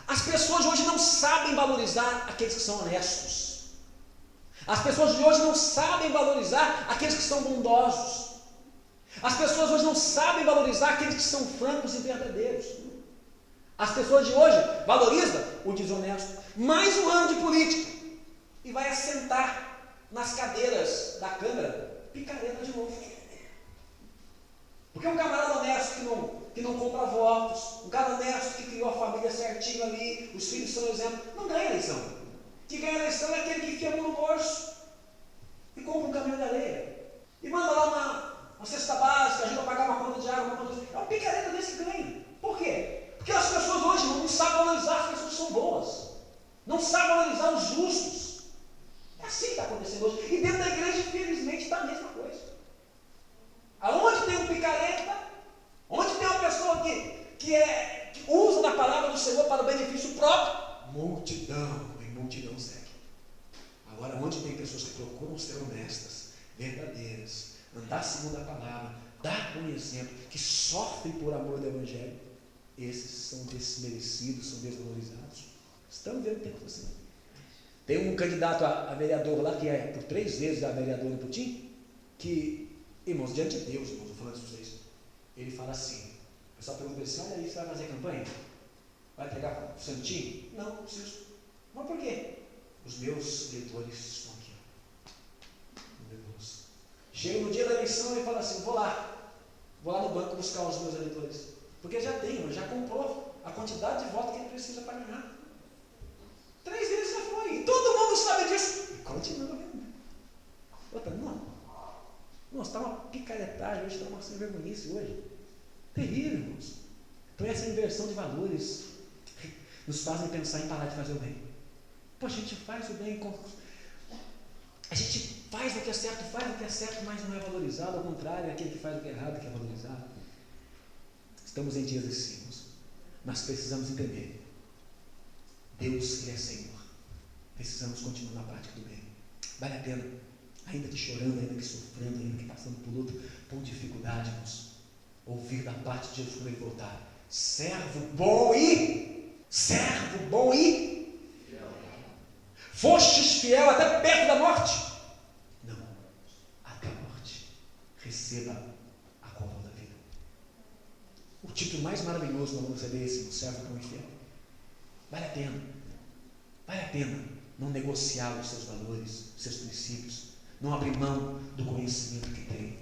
As pessoas de hoje não sabem valorizar aqueles que são honestos. As pessoas de hoje não sabem valorizar aqueles que são bondosos. As pessoas hoje não sabem valorizar aqueles que são francos e verdadeiros. As pessoas de hoje valorizam o desonesto. Mais um ano de política e vai assentar nas cadeiras da Câmara picareta de novo. Porque um camarada honesto que não compra votos, um cara honesto que criou a família certinho ali, os filhos são exemplo, não ganha eleição. Que ganha eleição é aquele que enfia a mão no bolso e compra um caminhão de areia e manda lá uma cesta básica, ajuda a pagar uma conta de água, é um picareta desse que ganha. Por quê? Porque as pessoas hoje não sabem valorizar as pessoas que são boas, não sabem valorizar os justos. É assim que está acontecendo hoje. E dentro da igreja, infelizmente, está a mesma coisa. Aonde tem um picareta, onde tem uma pessoa que usa da palavra do Senhor para o benefício próprio, multidão segue. Agora, onde tem pessoas que procuram ser honestas, verdadeiras, andar segundo a palavra, dar um exemplo, que sofrem por amor do Evangelho, esses são desmerecidos, são desvalorizados. Estamos vendo o tempo assim. Tem um candidato a vereador lá, que é por 3 vezes a vereador no Putim, que, irmãos, diante de Deus, irmãos, eu falando isso para vocês, ele fala assim, o pessoal pergunta assim: olha aí, você vai fazer campanha? Vai pegar o santinho? Não preciso. Mas por quê? Os meus eleitores estão aqui, no meu bolso. Chega no dia da eleição e fala assim: vou lá no banco buscar os meus eleitores. Porque já tem, já comprou a quantidade de votos que ele precisa para ganhar. 3 vezes já foi. E todo mundo sabe disso. E continua vendo. Outra, não. Nossa, está uma picaretagem hoje, está uma sem vergonhice hoje. Terrível, irmãos. Então essa inversão de valores nos fazem pensar em parar de fazer o bem. Pô, a gente faz o bem, a gente faz o que é certo, mas não é valorizado. Ao contrário, aquele que faz o que é errado que é valorizado. Estamos em dias assim, irmãos. Nós precisamos entender. Deus, Ele é Senhor. precisamos continuar na prática do bem. Vale a pena, ainda que chorando, ainda que sofrendo, ainda que passando por luta, por dificuldade, irmãos, ouvir da parte de Jesus quando ele voltar: servo bom e fostes fiel até perto da morte? Não, até a morte. Receba a coroa da vida. O título mais maravilhoso nós vamos receber esse: servo bom e fiel. Vale a pena não negociar os seus valores, os seus princípios, não abrir mão do conhecimento que tem,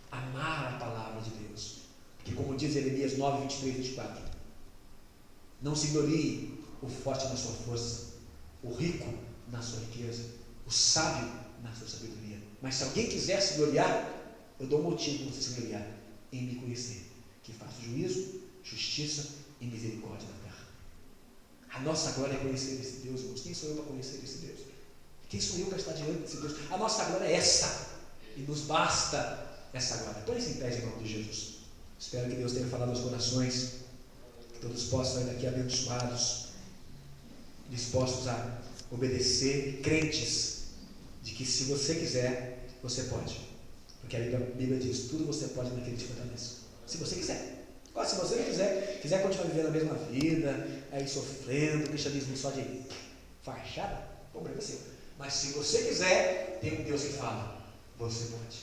amar a palavra de Deus, porque como diz Jeremias 9, 23, 24, não se glorie o forte na sua força, o rico na sua riqueza, o sábio na sua sabedoria, mas se alguém quiser se gloriar, eu dou um motivo para você se gloriar: em me conhecer, que faço juízo, justiça e misericórdia na terra. A nossa glória é conhecer esse Deus, irmãos. Quem sou eu para conhecer esse Deus? Quem sou eu para estar diante desse Deus? A nossa glória é essa, e nos basta essa glória. Põe-se em pé em nome de Jesus. Espero que Deus tenha falado aos corações, que todos possam sair daqui abençoados, dispostos a obedecer, crentes de que se você quiser, você pode, porque a Bíblia diz: tudo você pode naquele que te fortalece. Se você quiser. Agora, se você não quiser continuar vivendo a mesma vida, aí sofrendo, cristianismo só de fachada, problema seu. Mas se você quiser, tem um Deus que fala: você pode.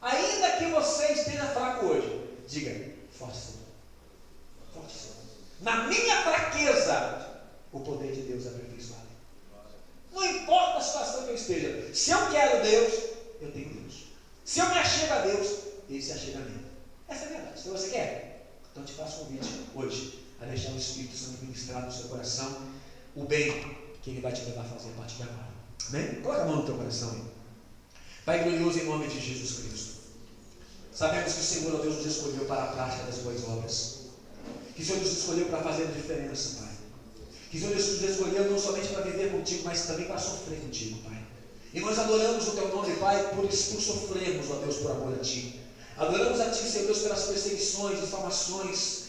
Ainda que você esteja fraco hoje, diga: forte sou. Forte sou. Na minha fraqueza, o poder de Deus é aperfeiçoado. Não importa a situação que eu esteja. Se eu quero Deus, eu tenho Deus. Se eu me achego a Deus, Ele se achega a mim. Essa é a verdade. Se você quer, então te faço um convite hoje a deixar o Espírito Santo ministrar no seu coração o bem que Ele vai te levar a fazer a partir de agora. Amém? Coloca a mão no teu coração aí. Pai glorioso, em nome de Jesus Cristo, sabemos que o Senhor, ó Deus, nos escolheu para a prática das boas obras, que o Senhor nos escolheu para fazer a diferença, Pai, que o Senhor nos escolheu não somente para viver contigo, mas também para sofrer contigo, Pai. E nós adoramos o teu nome, Pai, por sofrermos, ó Deus, por amor a ti. Adoramos a ti, Senhor Deus, pelas perseguições, difamações,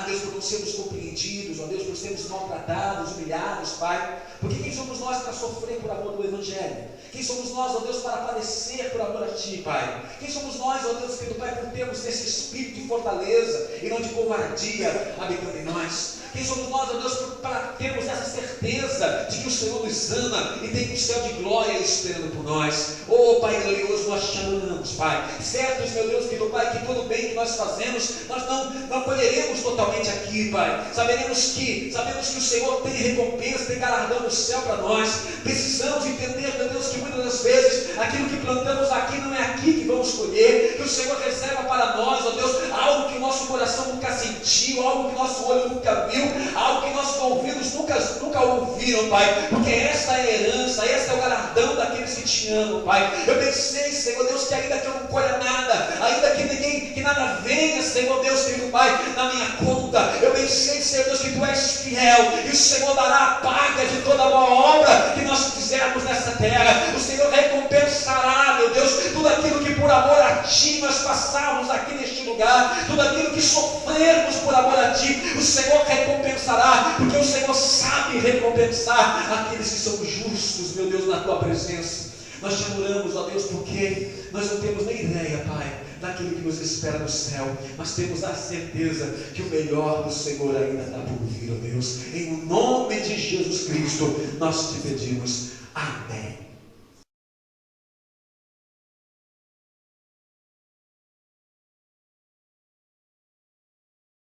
Deus, por não sermos compreendidos, ó Deus, por sermos maltratados, humilhados, Pai. Porque quem somos nós para sofrer por amor do Evangelho? Quem somos nós, ó Deus, para padecer por amor a ti, Pai? Quem somos nós, ó Deus, querido Pai, por termos esse espírito de fortaleza e não de covardia habitando em nós? Quem somos nós, ó Deus, para termos essa certeza de que o Senhor nos ama e tem um céu de glória esperando por nós? Oh, Pai glorioso, nós te amamos, Pai. Certos, meu Deus, querido Pai, que todo o bem que nós fazemos, nós não colheremos totalmente aqui, Pai. Sabemos que o Senhor tem recompensa, tem galardão no céu para nós. Precisamos entender, meu Deus, que muitas das vezes aquilo que plantamos aqui não é aqui que vamos colher, que o Senhor reserva para nós, ó Deus, algo que o nosso coração nunca sentiu, algo que o nosso olho nunca viu, algo que nossos ouvidos nunca ouviram, Pai, porque esta é a herança, este é o galardão daqueles que te amam, Pai. Eu pensei, Senhor Deus, que ainda que eu não colha nada, ainda que nada venha, Senhor Deus, querido Pai, na minha conta, eu pensei, Senhor Deus, que Tu és fiel, e o Senhor dará a paga de toda a boa obra que nós fizermos nessa terra. O Senhor recompensará, meu Deus, tudo aquilo que por amor a Ti nós passarmos aqui neste lugar, tudo aquilo que sofrermos por amor a Ti, o Senhor recompensará, porque o Senhor sabe recompensar aqueles que são justos, meu Deus, na Tua presença. Nós te adoramos, ó Deus, porque nós não temos nem ideia, Pai, daquilo que nos espera no céu, mas temos a certeza que o melhor do Senhor ainda está por vir, ó Deus. Em nome de Jesus Cristo, nós te pedimos. Amém.